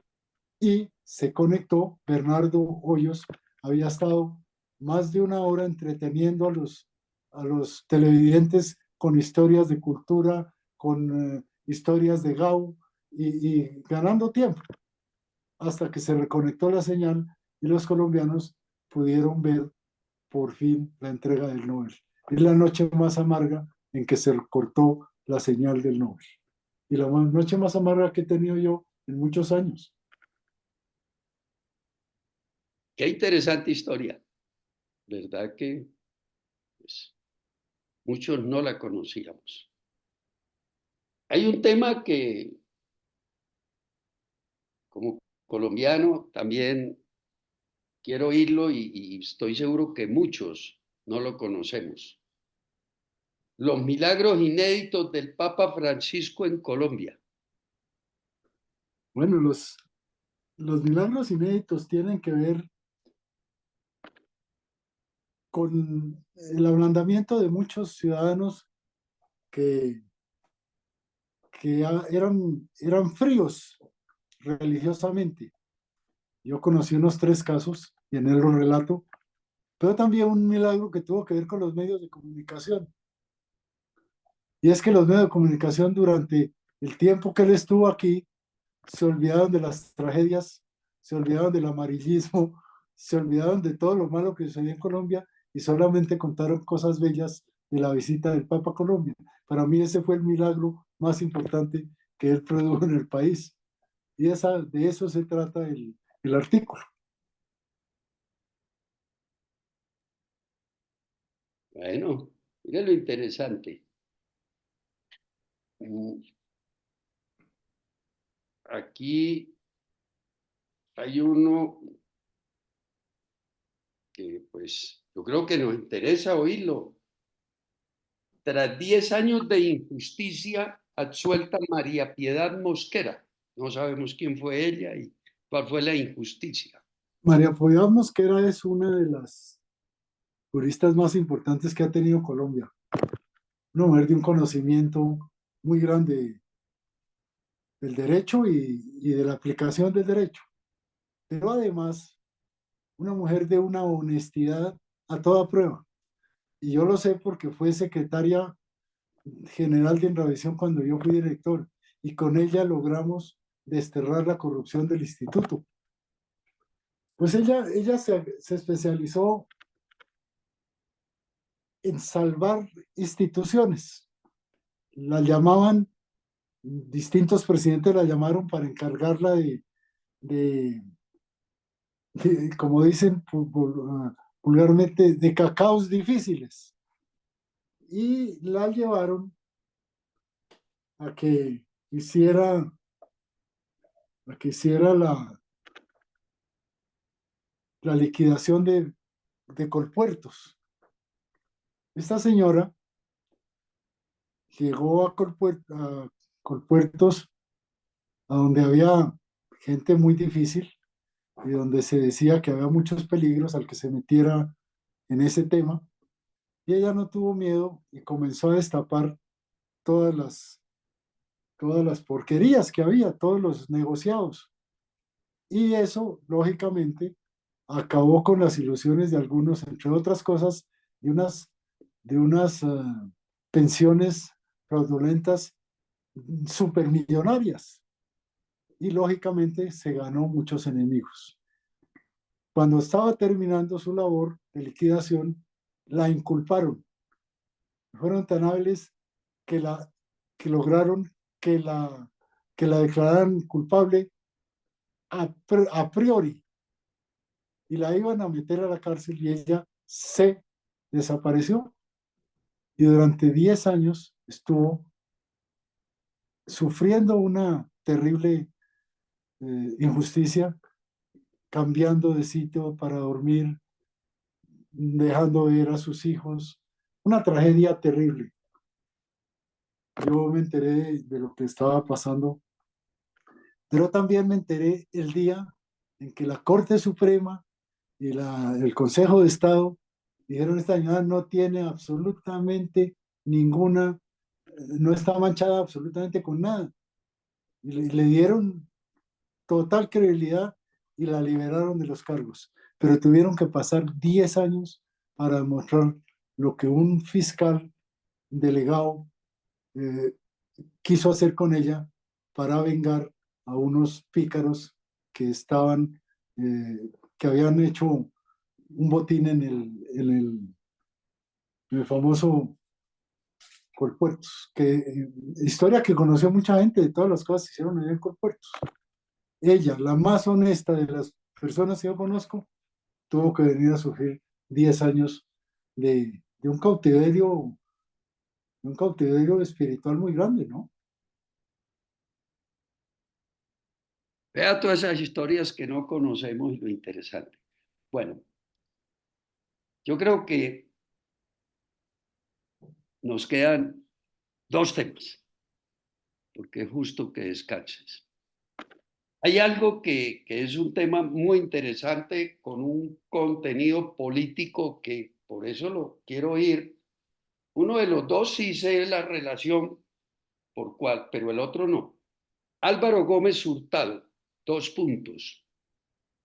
Y se conectó. Bernardo Hoyos había estado más de 1 hora entreteniendo a los televidentes con historias de cultura, con historias de Gau y ganando tiempo hasta que se reconectó la señal y los colombianos pudieron ver por fin la entrega del Nobel. Es la noche más amarga en que se cortó la señal del Nobel. Y la noche más amarga que he tenido yo en muchos años. Qué interesante historia, ¿verdad? Que pues, muchos no la conocíamos. Hay un tema que como colombiano también quiero oírlo y estoy seguro que muchos no lo conocemos. Los milagros inéditos del Papa Francisco en Colombia. Bueno, los milagros inéditos tienen que ver con el ablandamiento de muchos ciudadanos que, que eran fríos religiosamente. Yo conocí unos 3 casos y en él lo relato, pero también un milagro que tuvo que ver con los medios de comunicación. Y es que los medios de comunicación durante el tiempo que él estuvo aquí se olvidaron de las tragedias, se olvidaron del amarillismo, se olvidaron de todo lo malo que sucedió en Colombia y solamente contaron cosas bellas de la visita del Papa a Colombia. Para mí ese fue el milagro más importante que él produjo en el país. Y de eso se trata el artículo. Bueno, mire lo interesante. Aquí hay uno que pues yo creo que nos interesa oírlo. Tras 10 años de injusticia, absuelta María Piedad Mosquera. No sabemos quién fue ella y cuál fue la injusticia. María Piedad Mosquera es una de las juristas más importantes que ha tenido Colombia. Una mujer de un conocimiento muy grande del derecho y de la aplicación del derecho. Pero además, una mujer de una honestidad a toda prueba. Y yo lo sé porque fue secretaria general de Enravisión cuando yo fui director, y con ella logramos desterrar la corrupción del instituto. Pues ella se especializó en salvar instituciones. La llamaban, distintos presidentes la llamaron para encargarla de como dicen vulgarmente, de cacaos difíciles. Y la llevaron a que hiciera, la liquidación de Colpuertos. Esta señora llegó a Colpuertos, a donde había gente muy difícil y donde se decía que había muchos peligros al que se metiera en ese tema. Y ella no tuvo miedo y comenzó a destapar todas las porquerías que había, todos los negociados. Y eso, lógicamente, acabó con las ilusiones de algunos, entre otras cosas, de unas pensiones fraudulentas supermillonarias. Y lógicamente se ganó muchos enemigos. Cuando estaba terminando su labor de liquidación, la inculparon. Fueron tan hábiles que lograron que la declararan culpable a priori y la iban a meter a la cárcel y ella se desapareció y durante 10 años estuvo sufriendo una terrible injusticia, cambiando de sitio para dormir, dejando ver a sus hijos, una tragedia terrible. Yo me enteré de lo que estaba pasando, pero también me enteré el día en que la Corte Suprema y el Consejo de Estado dijeron: esta señora no tiene absolutamente ninguna, no está manchada absolutamente con nada. Y le dieron total credibilidad y la liberaron de los cargos. Pero tuvieron que pasar 10 años para demostrar lo que un fiscal delegado eh, quiso hacer con ella para vengar a unos pícaros que que habían hecho un botín en el famoso Colpuertos, historia que conoció mucha gente de todas las cosas que hicieron allá en Colpuertos. Ella, la más honesta de las personas que yo conozco, tuvo que venir a sufrir 10 años de un cautiverio espiritual muy grande, ¿no? Vea todas esas historias que no conocemos y lo interesante. Bueno, yo creo que nos quedan dos temas, porque es justo que descanses. Hay algo que es un tema muy interesante con un contenido político que por eso lo quiero oír. Uno de los dos sí sé la relación por cuál, pero el otro no. Álvaro Gómez Hurtado, 2 puntos.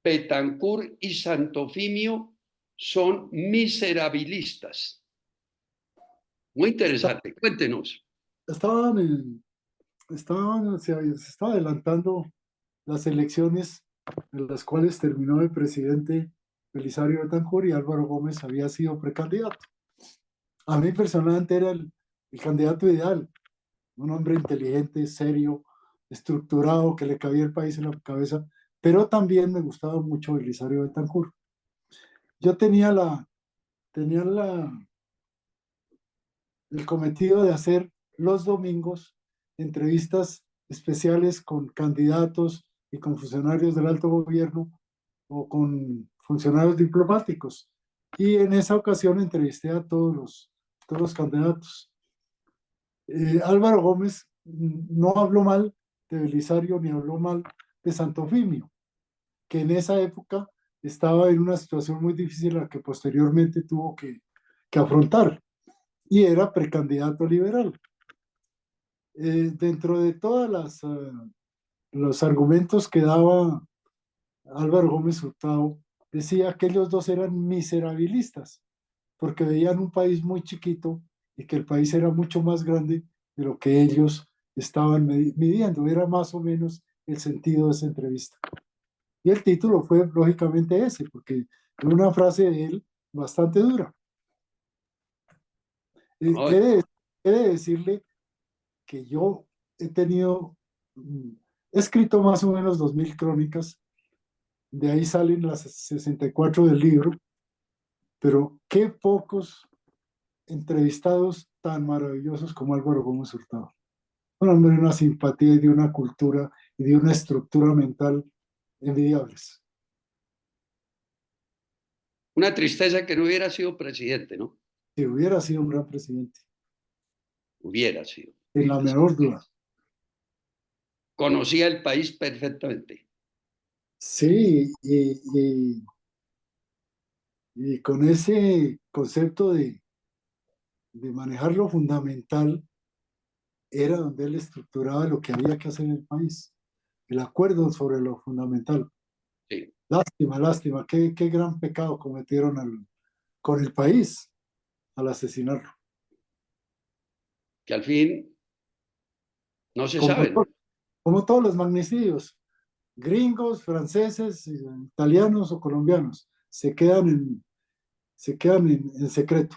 Betancur y Santofimio son miserabilistas. Muy interesante, cuéntenos. Se estaba adelantando las elecciones en las cuales terminó el presidente Belisario Betancur y Álvaro Gómez había sido precandidato. A mí personalmente era el candidato ideal, un hombre inteligente, serio, estructurado, que le cabía el país en la cabeza, pero también me gustaba mucho Belisario Betancur. Yo tenía el cometido de hacer los domingos entrevistas especiales con candidatos y con funcionarios del alto gobierno o con funcionarios diplomáticos. Y en esa ocasión entrevisté a todos los candidatos. Álvaro Gómez no habló mal de Belisario ni habló mal de Santofimio, que en esa época estaba en una situación muy difícil a la que posteriormente tuvo que afrontar y era precandidato liberal. Dentro de todos los argumentos que daba Álvaro Gómez Hurtado, decía que ellos dos eran miserabilistas, porque veían un país muy chiquito y que el país era mucho más grande de lo que ellos estaban midiendo. Era más o menos el sentido de esa entrevista. Y el título fue lógicamente ese, porque era una frase de él bastante dura. No, He de decirle que yo he tenido, he escrito más o menos 2000 crónicas, de ahí salen las 64 del libro, pero qué pocos entrevistados tan maravillosos como Álvaro Gómez Hurtado. Un hombre de una simpatía y de una cultura y de una estructura mental envidiables. una tristeza que no hubiera sido presidente, ¿no? Si hubiera sido un gran presidente, Hubiera sido. en la menor duda. Conocía el país perfectamente. Sí, y con ese concepto de manejar lo fundamental, era donde él estructuraba lo que había que hacer en el país, el acuerdo sobre lo fundamental. Sí. Lástima, lástima, qué gran pecado cometieron con el país al asesinarlo. Que al fin no se Como, sabe, ¿no? como todos los magnicidios, gringos, franceses, italianos o colombianos, se quedan en secreto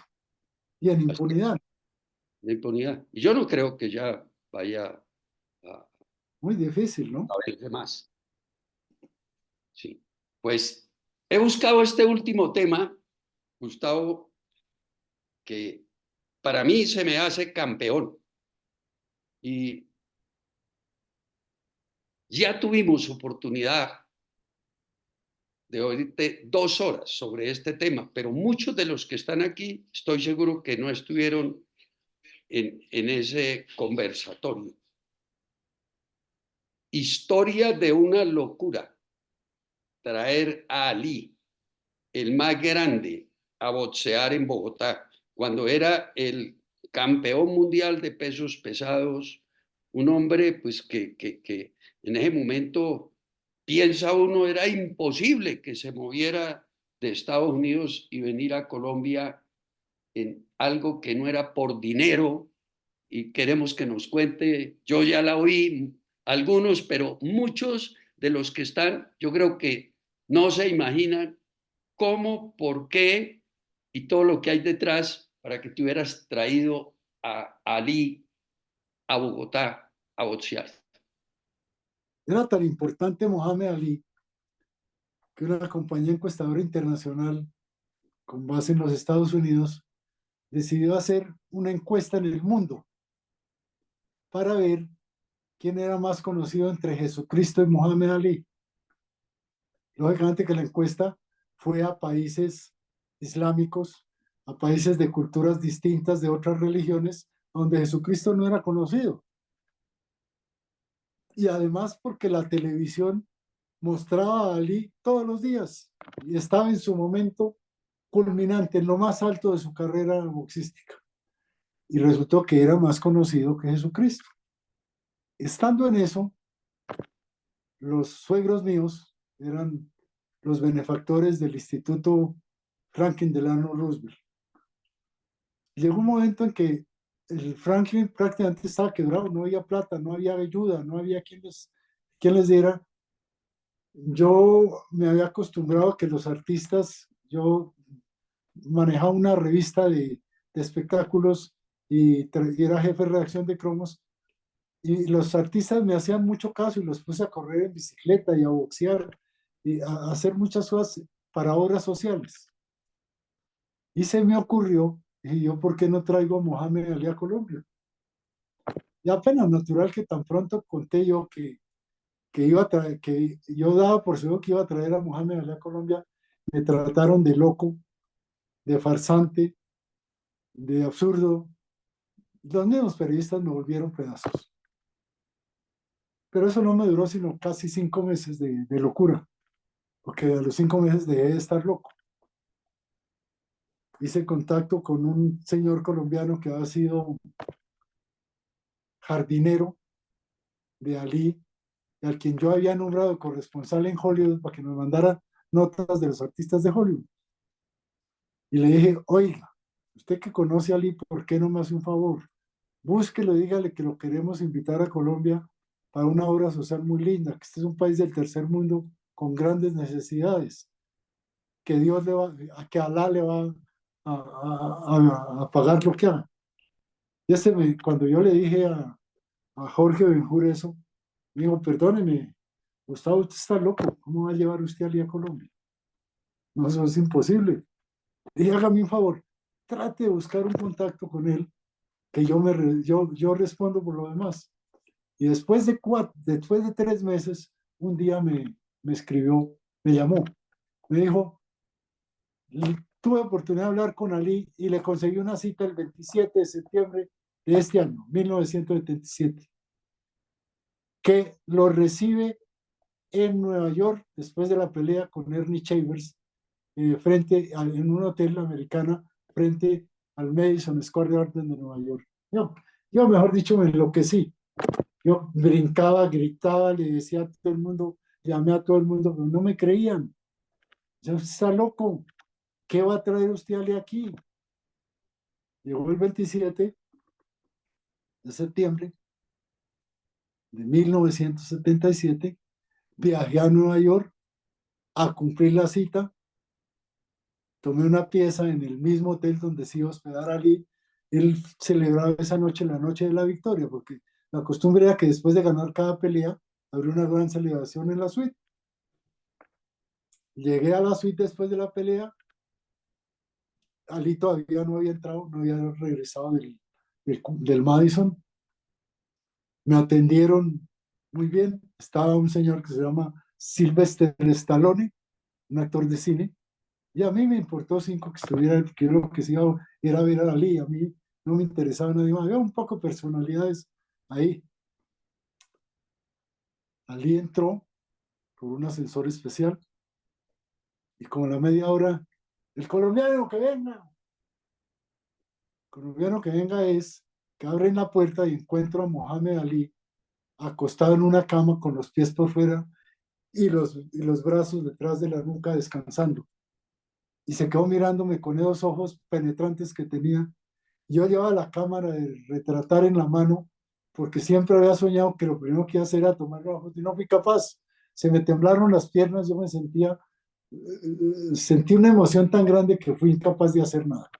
y en Así, impunidad. la impunidad. Y yo no creo que ya vaya Muy difícil, ¿no? a verse más. Sí. Pues he buscado este último tema, Gustavo, que para mí se me hace campeón. Y ya tuvimos oportunidad de oírte 2 horas sobre este tema, pero muchos de los que están aquí estoy seguro que no estuvieron en ese conversatorio. Historia de una locura. Traer a Ali, el más grande, a boxear en Bogotá, cuando era el campeón mundial de pesos pesados, un hombre pues que en ese momento piensa uno era imposible que se moviera de Estados Unidos y venir a Colombia en algo que no era por dinero, y queremos que nos cuente, yo ya la oí, algunos, pero muchos de los que están, yo creo que no se imaginan cómo, por qué y todo lo que hay detrás para que te hubieras traído a Ali a Bogotá a boxear. Era tan importante Mohamed Ali que una compañía encuestadora internacional con base en los Estados Unidos decidió hacer una encuesta en el mundo para ver quién era más conocido entre Jesucristo y Mohamed Ali. Lógicamente que la encuesta fue a países islámicos, a países de culturas distintas de otras religiones, donde Jesucristo no era conocido. Y además porque la televisión mostraba a Ali todos los días y estaba en su momento culminante, en lo más alto de su carrera boxística. Y resultó que era más conocido que Jesucristo. Estando en eso, los suegros míos eran los benefactores del Instituto Franklin Delano Roosevelt. Llegó un momento en que el Franklin prácticamente estaba quebrado, no había plata, no había ayuda, no había quien les diera. Yo me había acostumbrado a que los artistas, yo manejaba una revista de espectáculos y era jefe de redacción de cromos, y los artistas me hacían mucho caso y los puse a correr en bicicleta y a boxear y a hacer muchas cosas para obras sociales. Y se me ocurrió, y yo, ¿por qué no traigo a Mohamed Ali a Colombia? Y apenas natural que tan pronto conté yo que iba a traer, que yo daba por seguro que iba a traer a Mohamed Ali a Colombia, me trataron de loco, de farsante, de absurdo. Los mismos periodistas me volvieron pedazos. Pero eso no me duró sino casi 5 meses de locura, porque a los 5 meses dejé de estar loco. Hice contacto con un señor colombiano que había sido jardinero de Ali, al quien yo había nombrado corresponsal en Hollywood para que nos mandara notas de los artistas de Hollywood. Y le dije, oiga, usted que conoce a Ali, ¿por qué no me hace un favor? Búsquelo, dígale que lo queremos invitar a Colombia para una obra social muy linda, que este es un país del tercer mundo con grandes necesidades, que Dios le va, que Alá le va a pagar lo que haga. Y cuando yo le dije a Jorge Benjur eso, me dijo, perdóneme, Gustavo, usted está loco, ¿cómo va a llevar usted a Ali a Colombia? No, eso es imposible. Dije, hágame un favor, trate de buscar un contacto con él, que yo respondo por lo demás. Y después de 3 meses, un día me escribió, me llamó, me dijo, tuve oportunidad de hablar con Ali y le conseguí una cita el 27 de septiembre de este año, 1977, que lo recibe en Nueva York después de la pelea con Ernie Chambers, en un hotel americana frente al Madison Square Garden de Nueva York. Yo mejor dicho, me enloquecí. Yo brincaba, gritaba, le decía a todo el mundo, llamé a todo el mundo, pero no me creían. Yo, está loco, ¿qué va a traer usted Ali aquí? Llegó el 27 de septiembre de 1977, viajé a Nueva York a cumplir la cita, tomé una pieza en el mismo hotel donde se iba a hospedar Ali. Él celebraba esa noche la noche de la victoria, porque la costumbre era que después de ganar cada pelea, habría una gran celebración en la suite. Llegué a la suite después de la pelea, Ali todavía no había entrado, no había regresado del Madison. Me atendieron muy bien. Estaba un señor que se llama Sylvester Stallone, un actor de cine, y a mí me importó 5 que estuviera, que yo lo que sí iba era ver a Ali, a mí no me interesaba nadie más, había un poco de personalidades ahí. Ali entró por un ascensor especial y como a la media hora, el colombiano que venga, colombiano que venga es que abren la puerta y encuentro a Mohamed Ali acostado en una cama con los pies por fuera y los brazos detrás de la nuca descansando. Y se quedó mirándome con esos ojos penetrantes que tenía. Yo llevaba la cámara de retratar en la mano porque siempre había soñado que lo primero que iba a hacer era tomar ojos y no fui capaz. Se me temblaron las piernas, yo me sentí una emoción tan grande que fui incapaz de hacer nada.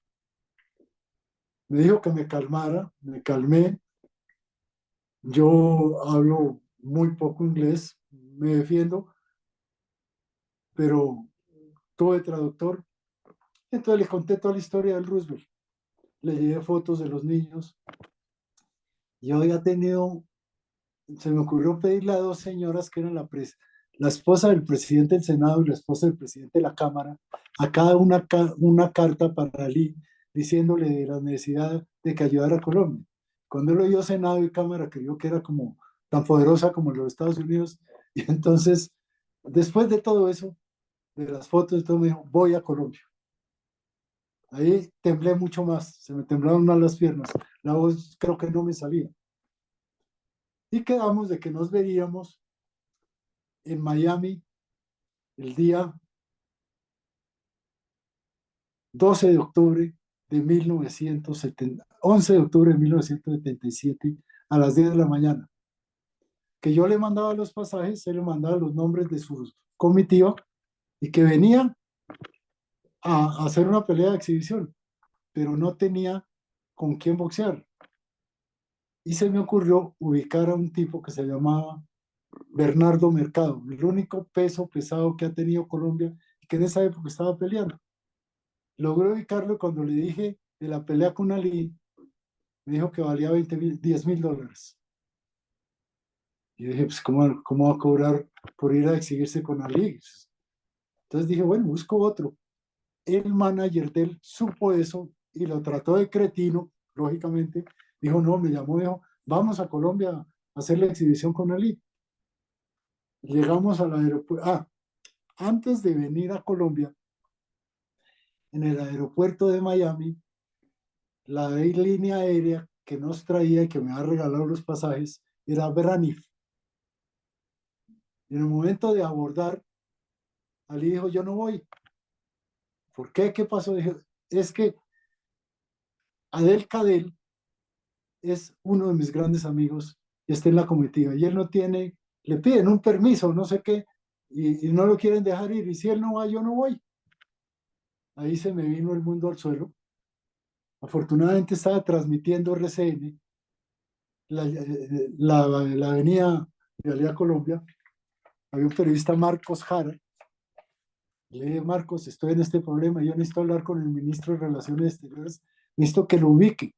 Me dijo que me calmara, me calmé. Yo hablo muy poco inglés, me defiendo, pero tuve traductor. Entonces le conté toda la historia del Roosevelt. Le llevé fotos de los niños. Yo había tenido, se me ocurrió pedirle a 2 señoras que eran la esposa del presidente del Senado y la esposa del presidente de la Cámara, a cada una carta para Ali diciéndole de la necesidad de que ayudara a Colombia. Cuando él oyó Senado y Cámara, creyó que era como tan poderosa como los Estados Unidos. Y entonces, después de todo eso, de las fotos, todo me dijo, voy a Colombia. Ahí temblé mucho más, se me temblaron más las piernas, la voz creo que no me salía. Y quedamos de que nos veríamos en Miami el día 12 de octubre de 1970, 11 de octubre de 1977 a las 10 de la mañana. Que yo le mandaba los pasajes, él le mandaba los nombres de su comitiva y que venía a hacer una pelea de exhibición, pero no tenía con quién boxear. Y se me ocurrió ubicar a un tipo que se llamaba Bernardo Mercado, el único peso pesado que ha tenido Colombia y que en esa época estaba peleando. Logré ubicarlo cuando le dije de la pelea con Ali, me dijo que valía 10.000 dólares. Y dije, pues, ¿cómo va a cobrar por ir a exhibirse con Ali? Entonces dije, bueno, busco otro. El manager de él supo eso y lo trató de cretino, lógicamente. Dijo, no, me llamó, dijo, vamos a Colombia a hacer la exhibición con Ali. Llegamos al aeropuerto. Antes de venir a Colombia, en el aeropuerto de Miami, la línea aérea que nos traía y que me ha regalado los pasajes era Braniff. En el momento de abordar, Ali dijo, yo no voy. ¿Por qué? ¿Qué pasó? Dije, es que Adel Cadel es uno de mis grandes amigos y está en la comitiva. Y él no tiene, le piden un permiso, no sé qué, y no lo quieren dejar ir. Y si él no va, yo no voy. Ahí se me vino el mundo al suelo. Afortunadamente estaba transmitiendo RCN, la avenida de Alea Colombia. Había un periodista, Marcos Jara. Le dije, Marcos, estoy en este problema, yo necesito hablar con el ministro de Relaciones Exteriores, necesito que lo ubique.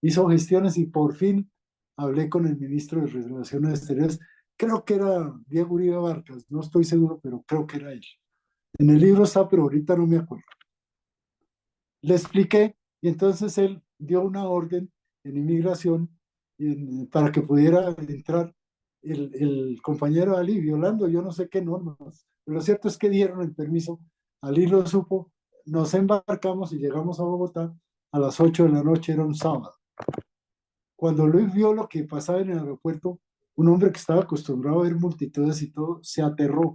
Hizo gestiones y por fin hablé con el ministro de Relaciones Exteriores. Creo que era Diego Uribe Barcas, no estoy seguro, pero creo que era él. En el libro está, pero ahorita no me acuerdo. Le expliqué y entonces él dio una orden en inmigración para que pudiera entrar el compañero Ali, violando yo no sé qué normas. Pero lo cierto es que dieron el permiso, Ali lo supo, nos embarcamos y llegamos a Bogotá a las 8 de la noche, era un sábado. Cuando Luis vio lo que pasaba en el aeropuerto, un hombre que estaba acostumbrado a ver multitudes y todo, se aterró.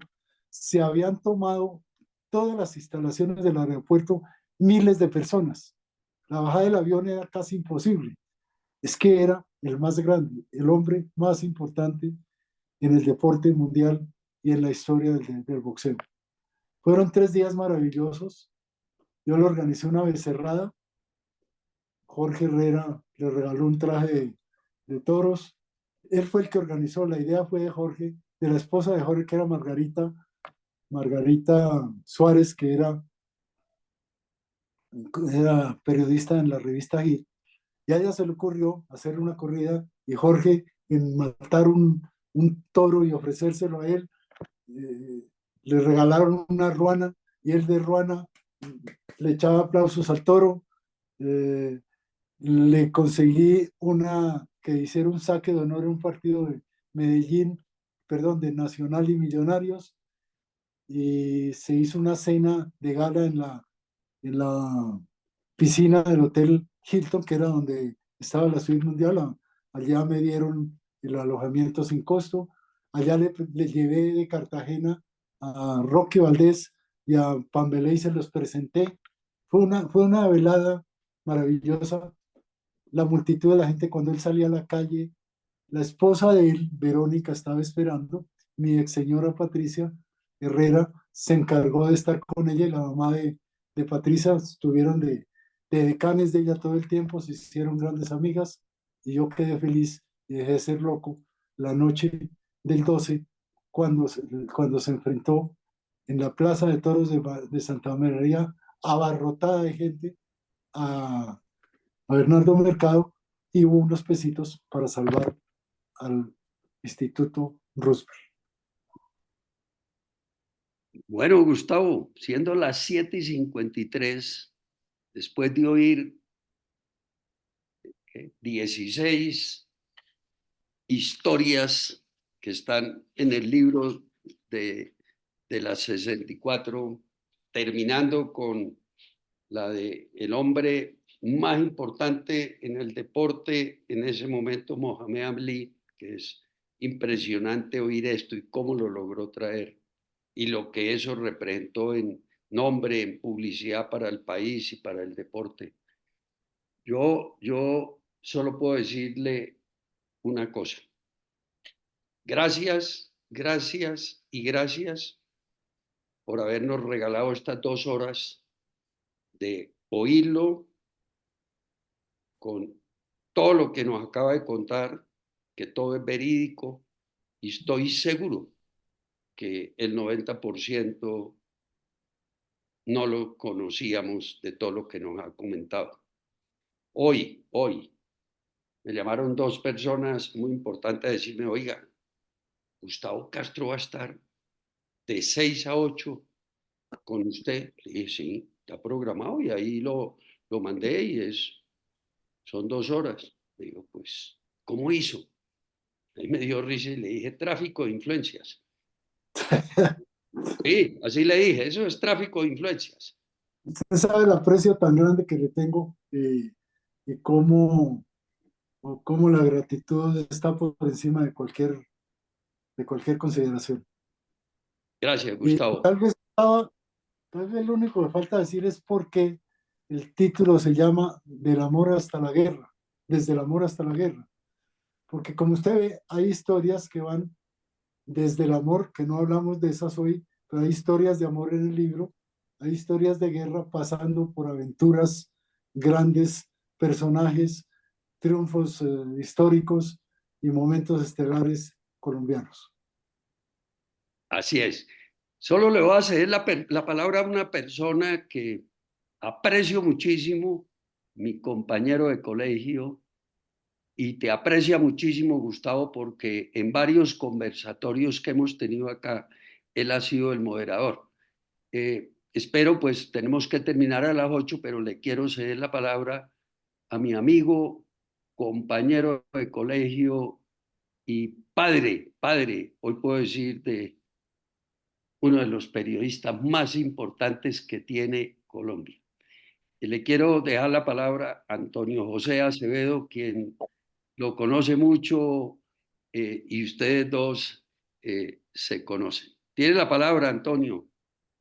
Se habían tomado todas las instalaciones del aeropuerto, miles de personas. La bajada del avión era casi imposible. Es que era el más grande, el hombre más importante en el deporte mundial y en la historia del boxeo. Fueron 3 días maravillosos. Yo le organizé una becerrada. Jorge Herrera le regaló un traje de toros. Él fue el que organizó, la idea fue de Jorge, de la esposa de Jorge, que era Margarita Suárez, que era periodista en la revista Hit. Y a ella se le ocurrió hacer una corrida y Jorge, en matar un toro y ofrecérselo a él, le regalaron una ruana y él de ruana le echaba aplausos al toro. Le conseguí que hiciera un saque de honor en un partido de Medellín, perdón, de Nacional y Millonarios, y se hizo una cena de gala en la piscina del Hotel Hilton, que era donde estaba la suite mundial. Allá me dieron el alojamiento sin costo. Allá le llevé de Cartagena a Roque Valdés y a Pambelé y se los presenté. Fue una velada maravillosa. La multitud de la gente cuando él salía a la calle. La esposa de él, Verónica, estaba esperando. Mi ex señora Patricia Herrera se encargó de estar con ella y la mamá de Patricia estuvieron de decanes de ella todo el tiempo, se hicieron grandes amigas y yo quedé feliz y dejé de ser loco la noche del 12 cuando se enfrentó en la Plaza de Toros de Santa María, abarrotada de gente, a Bernardo Mercado, y hubo unos pesitos para salvar al Instituto Roosevelt. Bueno, Gustavo, siendo las 7:53, después de oír 16 historias que están en el libro de las 64, terminando con la de el hombre más importante en el deporte en ese momento, Mohamed Ali, que es impresionante oír esto y cómo lo logró traer y lo que eso representó en nombre, en publicidad para el país y para el deporte. Yo solo puedo decirle una cosa. Gracias, gracias y gracias por habernos regalado estas 2 horas de oírlo con todo lo que nos acaba de contar, que todo es verídico, y estoy seguro que el 90% no lo conocíamos de todo lo que nos ha comentado. Hoy, me llamaron 2 personas muy importantes a decirme, oiga, Gustavo Castro va a estar de 6 a 8 con usted. Le dije, sí, está programado y ahí lo mandé y son 2 horas. Le digo, pues, ¿cómo hizo? Ahí me dio risa y le dije, tráfico de influencias. Sí, así le dije, eso es tráfico de influencias. Usted sabe el aprecio tan grande que le tengo y cómo la gratitud está por encima de cualquier consideración. Gracias, Y Gustavo. tal vez lo único que falta decir es por qué el título se llama Del amor hasta la guerra, desde el amor hasta la guerra, porque como usted ve, hay historias que van desde el amor, que no hablamos de esas hoy, pero hay historias de amor en el libro, hay historias de guerra pasando por aventuras grandes, personajes, triunfos históricos y momentos estelares colombianos. Así es. Solo le voy a ceder la palabra a una persona que aprecio muchísimo, mi compañero de colegio, y te aprecia muchísimo, Gustavo, porque en varios conversatorios que hemos tenido acá, él ha sido el moderador. Espero, pues tenemos que terminar a las 8, pero le quiero ceder la palabra a mi amigo, compañero de colegio y padre, hoy puedo decir, de uno de los periodistas más importantes que tiene Colombia. Y le quiero dejar la palabra a Antonio José Acevedo, quien lo conoce mucho y ustedes dos se conocen. Tiene la palabra, Antonio.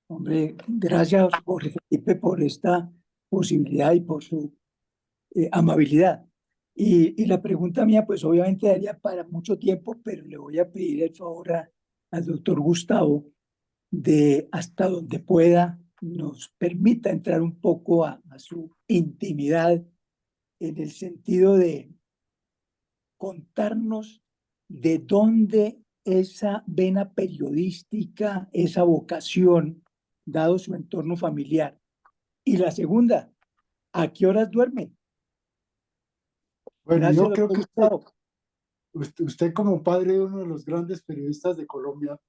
Hombre, gracias Jorge Felipe por esta posibilidad y por su amabilidad. Y la pregunta mía, pues obviamente daría para mucho tiempo, pero le voy a pedir el favor al doctor Gustavo de hasta donde pueda nos permita entrar un poco a su intimidad en el sentido de contarnos de dónde esa vena periodística, esa vocación, dado su entorno familiar. Y la segunda, ¿a qué horas duerme? Bueno, Gracias, yo creo doctor que Gustavo. usted como padre de uno de los grandes periodistas de Colombia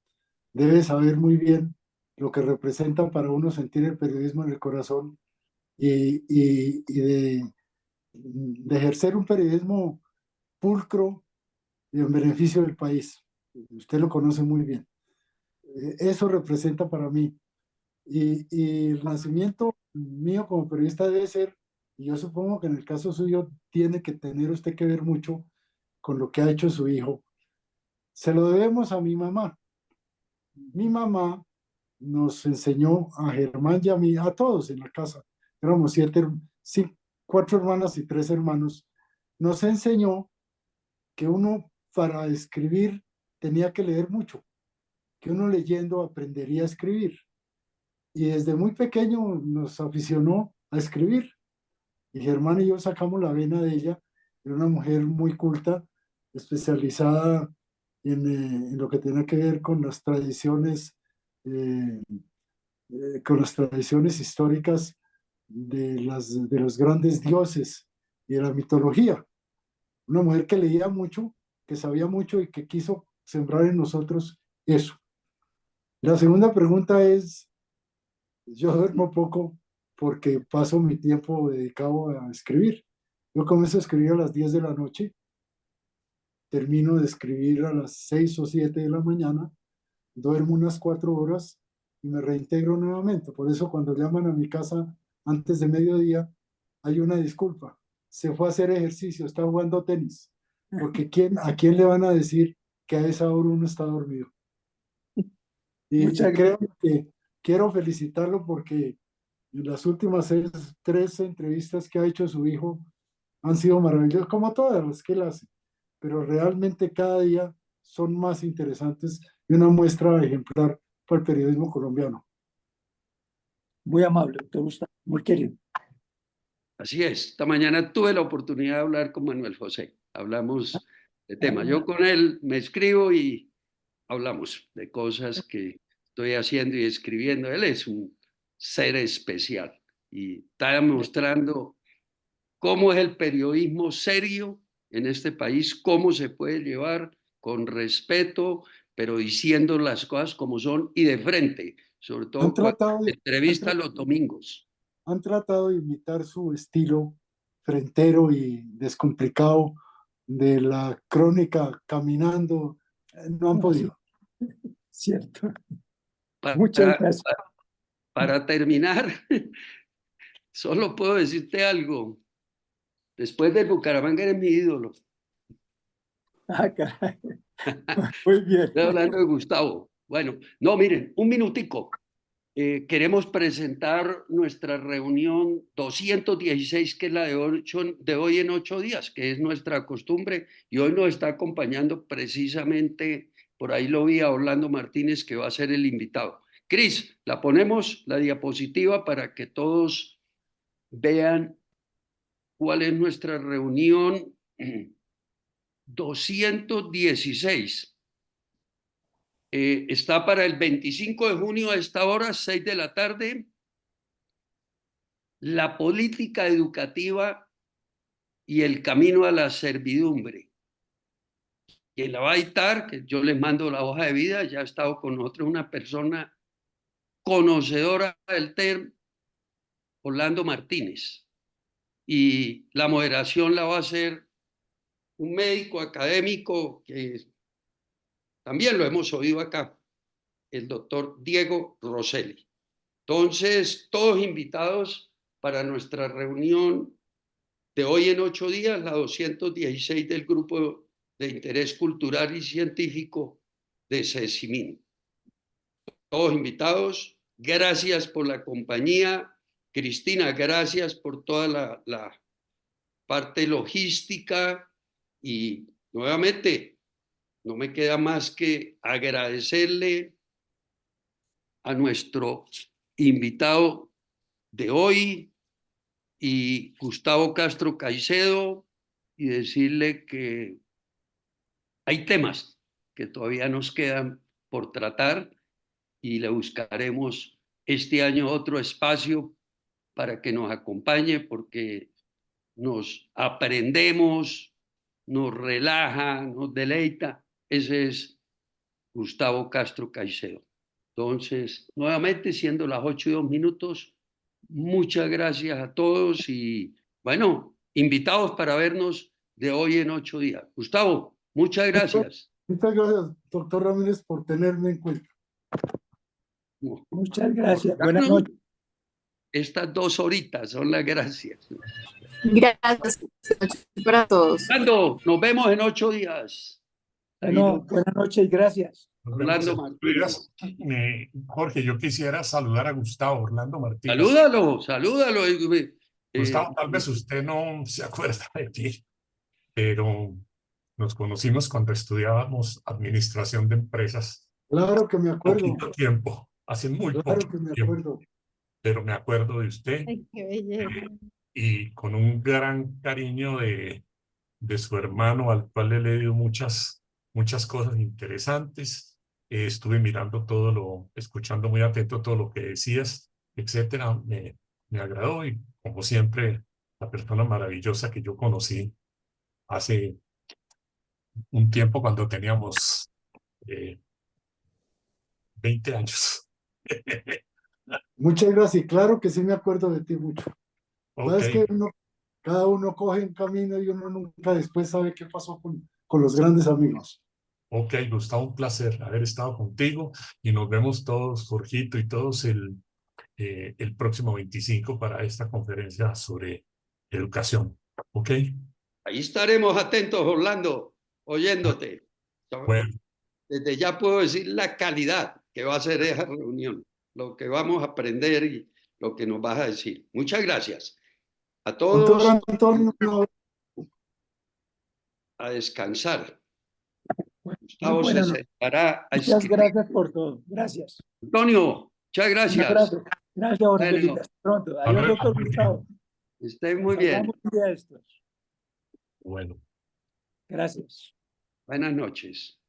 debe saber muy bien lo que representa para uno sentir el periodismo en el corazón y de ejercer un periodismo pulcro y en beneficio del país. Usted lo conoce muy bien. Eso representa para mí. Y el nacimiento mío como periodista debe ser, y yo supongo que en el caso suyo tiene que tener usted que ver mucho con lo que ha hecho su hijo. Se lo debemos a mi mamá. Mi mamá nos enseñó a Germán y a mí, a todos en la casa, éramos sí, 4 hermanas y 3 hermanos, nos enseñó que uno para escribir tenía que leer mucho, que uno leyendo aprendería a escribir. Y desde muy pequeño nos aficionó a escribir. Y Germán y yo sacamos la vena de ella. Era una mujer muy culta, especializada en lo que tiene que ver eh, con las tradiciones históricas de los grandes dioses y de la mitología. Una mujer que leía mucho, que sabía mucho y que quiso sembrar en nosotros eso. La segunda pregunta es, yo duermo poco porque paso mi tiempo dedicado a escribir. Yo comienzo a escribir a las 10 de la noche, termino de escribir a las 6 o 7 de la mañana, duermo unas 4 horas y me reintegro nuevamente. Por eso cuando llaman a mi casa antes de mediodía, hay una disculpa. Se fue a hacer ejercicio, está jugando tenis. Porque ¿a quién le van a decir que a esa hora uno está dormido? Y Muchas creo gracias. que quiero felicitarlo porque en las últimas 3 entrevistas que ha hecho su hijo han sido maravillosas, como todas las que él hace, pero realmente cada día son más interesantes y una muestra ejemplar para el periodismo colombiano. Muy amable, doctor Gustavo, muy querido. Así es. Esta mañana tuve la oportunidad de hablar con Manuel José. Hablamos de temas. Yo con él me escribo y hablamos de cosas que estoy haciendo y escribiendo. Él es un ser especial y está demostrando cómo es el periodismo serio en este país, cómo se puede llevar con respeto, pero diciendo las cosas como son y de frente, sobre Han todo cuando tratado, han, entrevista tra- los domingos. han tratado de imitar su estilo frentero y descomplicado de la crónica caminando, no han No, sí, podido. cierto. Muchas Para, gracias. para terminar, solo puedo decirte algo. Después del Bucaramanga eres mi ídolo. Ah, caray. Muy bien. Estoy hablando de Gustavo. Bueno, no, miren, un minutico. queremos presentar nuestra reunión 216, que es la de hoy en 8 días, que es nuestra costumbre, y hoy nos está acompañando precisamente, por ahí lo vi a Orlando Martínez, que va a ser el invitado. Cris, la ponemos, la diapositiva, para que todos vean cuál es nuestra reunión 216. Está para el 25 de junio a esta hora, 6 de la tarde. La política educativa y el camino a la servidumbre. Quien la va a dictar, que yo les mando la hoja de vida, ya ha estado con nosotros una persona conocedora del tema, Orlando Martínez. Y la moderación la va a hacer un médico académico que también lo hemos oído acá, el doctor Diego Rosselli. Entonces, todos invitados para nuestra reunión de hoy en 8 días, la 216 del Grupo de Interés Cultural y Científico de CECIMIN. Todos invitados, gracias por la compañía. Cristina, gracias por toda la parte logística, y nuevamente no me queda más que agradecerle a nuestro invitado de hoy, y Gustavo Castro Caicedo, y decirle que hay temas que todavía nos quedan por tratar, y le buscaremos este año otro espacio para que nos acompañe, porque nos aprendemos, nos relaja, nos deleita. Ese es Gustavo Castro Caicedo. Entonces, nuevamente, siendo las 8:02, muchas gracias a todos, y bueno, invitados para vernos de hoy en 8 días. Gustavo, muchas gracias. Muchas gracias, doctor Ramírez, por tenerme en cuenta. Muchas gracias. Buenas noches. Estas 2 horitas son las gracias. Gracias para todos. Orlando, nos vemos en 8 días. Bueno, buenas noches y gracias. Orlando Martínez. Jorge, yo quisiera saludar a Gustavo Orlando Martínez. Salúdalo. Gustavo, tal vez usted no se acuerda de ti, pero nos conocimos cuando estudiábamos administración de empresas. Claro que me acuerdo. Poquito tiempo, hace muy Claro poco que me tiempo, acuerdo. pero me acuerdo de usted. Ay, qué belleza. Y con un gran cariño de su hermano, al cual le he leído muchas cosas interesantes. Estuve mirando escuchando muy atento todo lo que decías, etcétera. Me agradó, y como siempre, la persona maravillosa que yo conocí hace un tiempo, cuando teníamos 20 años. Muchas gracias. Y claro que sí me acuerdo de ti mucho. Sabes Okay. que cada uno coge un camino y uno nunca después sabe qué pasó con los grandes amigos. Ok, Gustavo, un placer haber estado contigo, y nos vemos todos, Jorgito y todos, el próximo 25 para esta conferencia sobre educación. ¿Ok? Ahí estaremos atentos, Orlando, oyéndote. Bueno. Desde ya puedo decir la calidad que va a ser esa reunión, lo que vamos a aprender y lo que nos vas a decir. Muchas gracias. A todos, Doctor Antonio, a descansar. Muy Gustavo se buena sentará a Muchas escribir. gracias por todo. Gracias. Antonio, muchas Muchas gracias. gracias. Gracias, Jorge. Bueno. Felipe. Hasta pronto. Adiós, luego, doctor Jorge. Gustavo. Estén muy bien. Hablamos un día de estos. Bueno. Gracias. Buenas noches.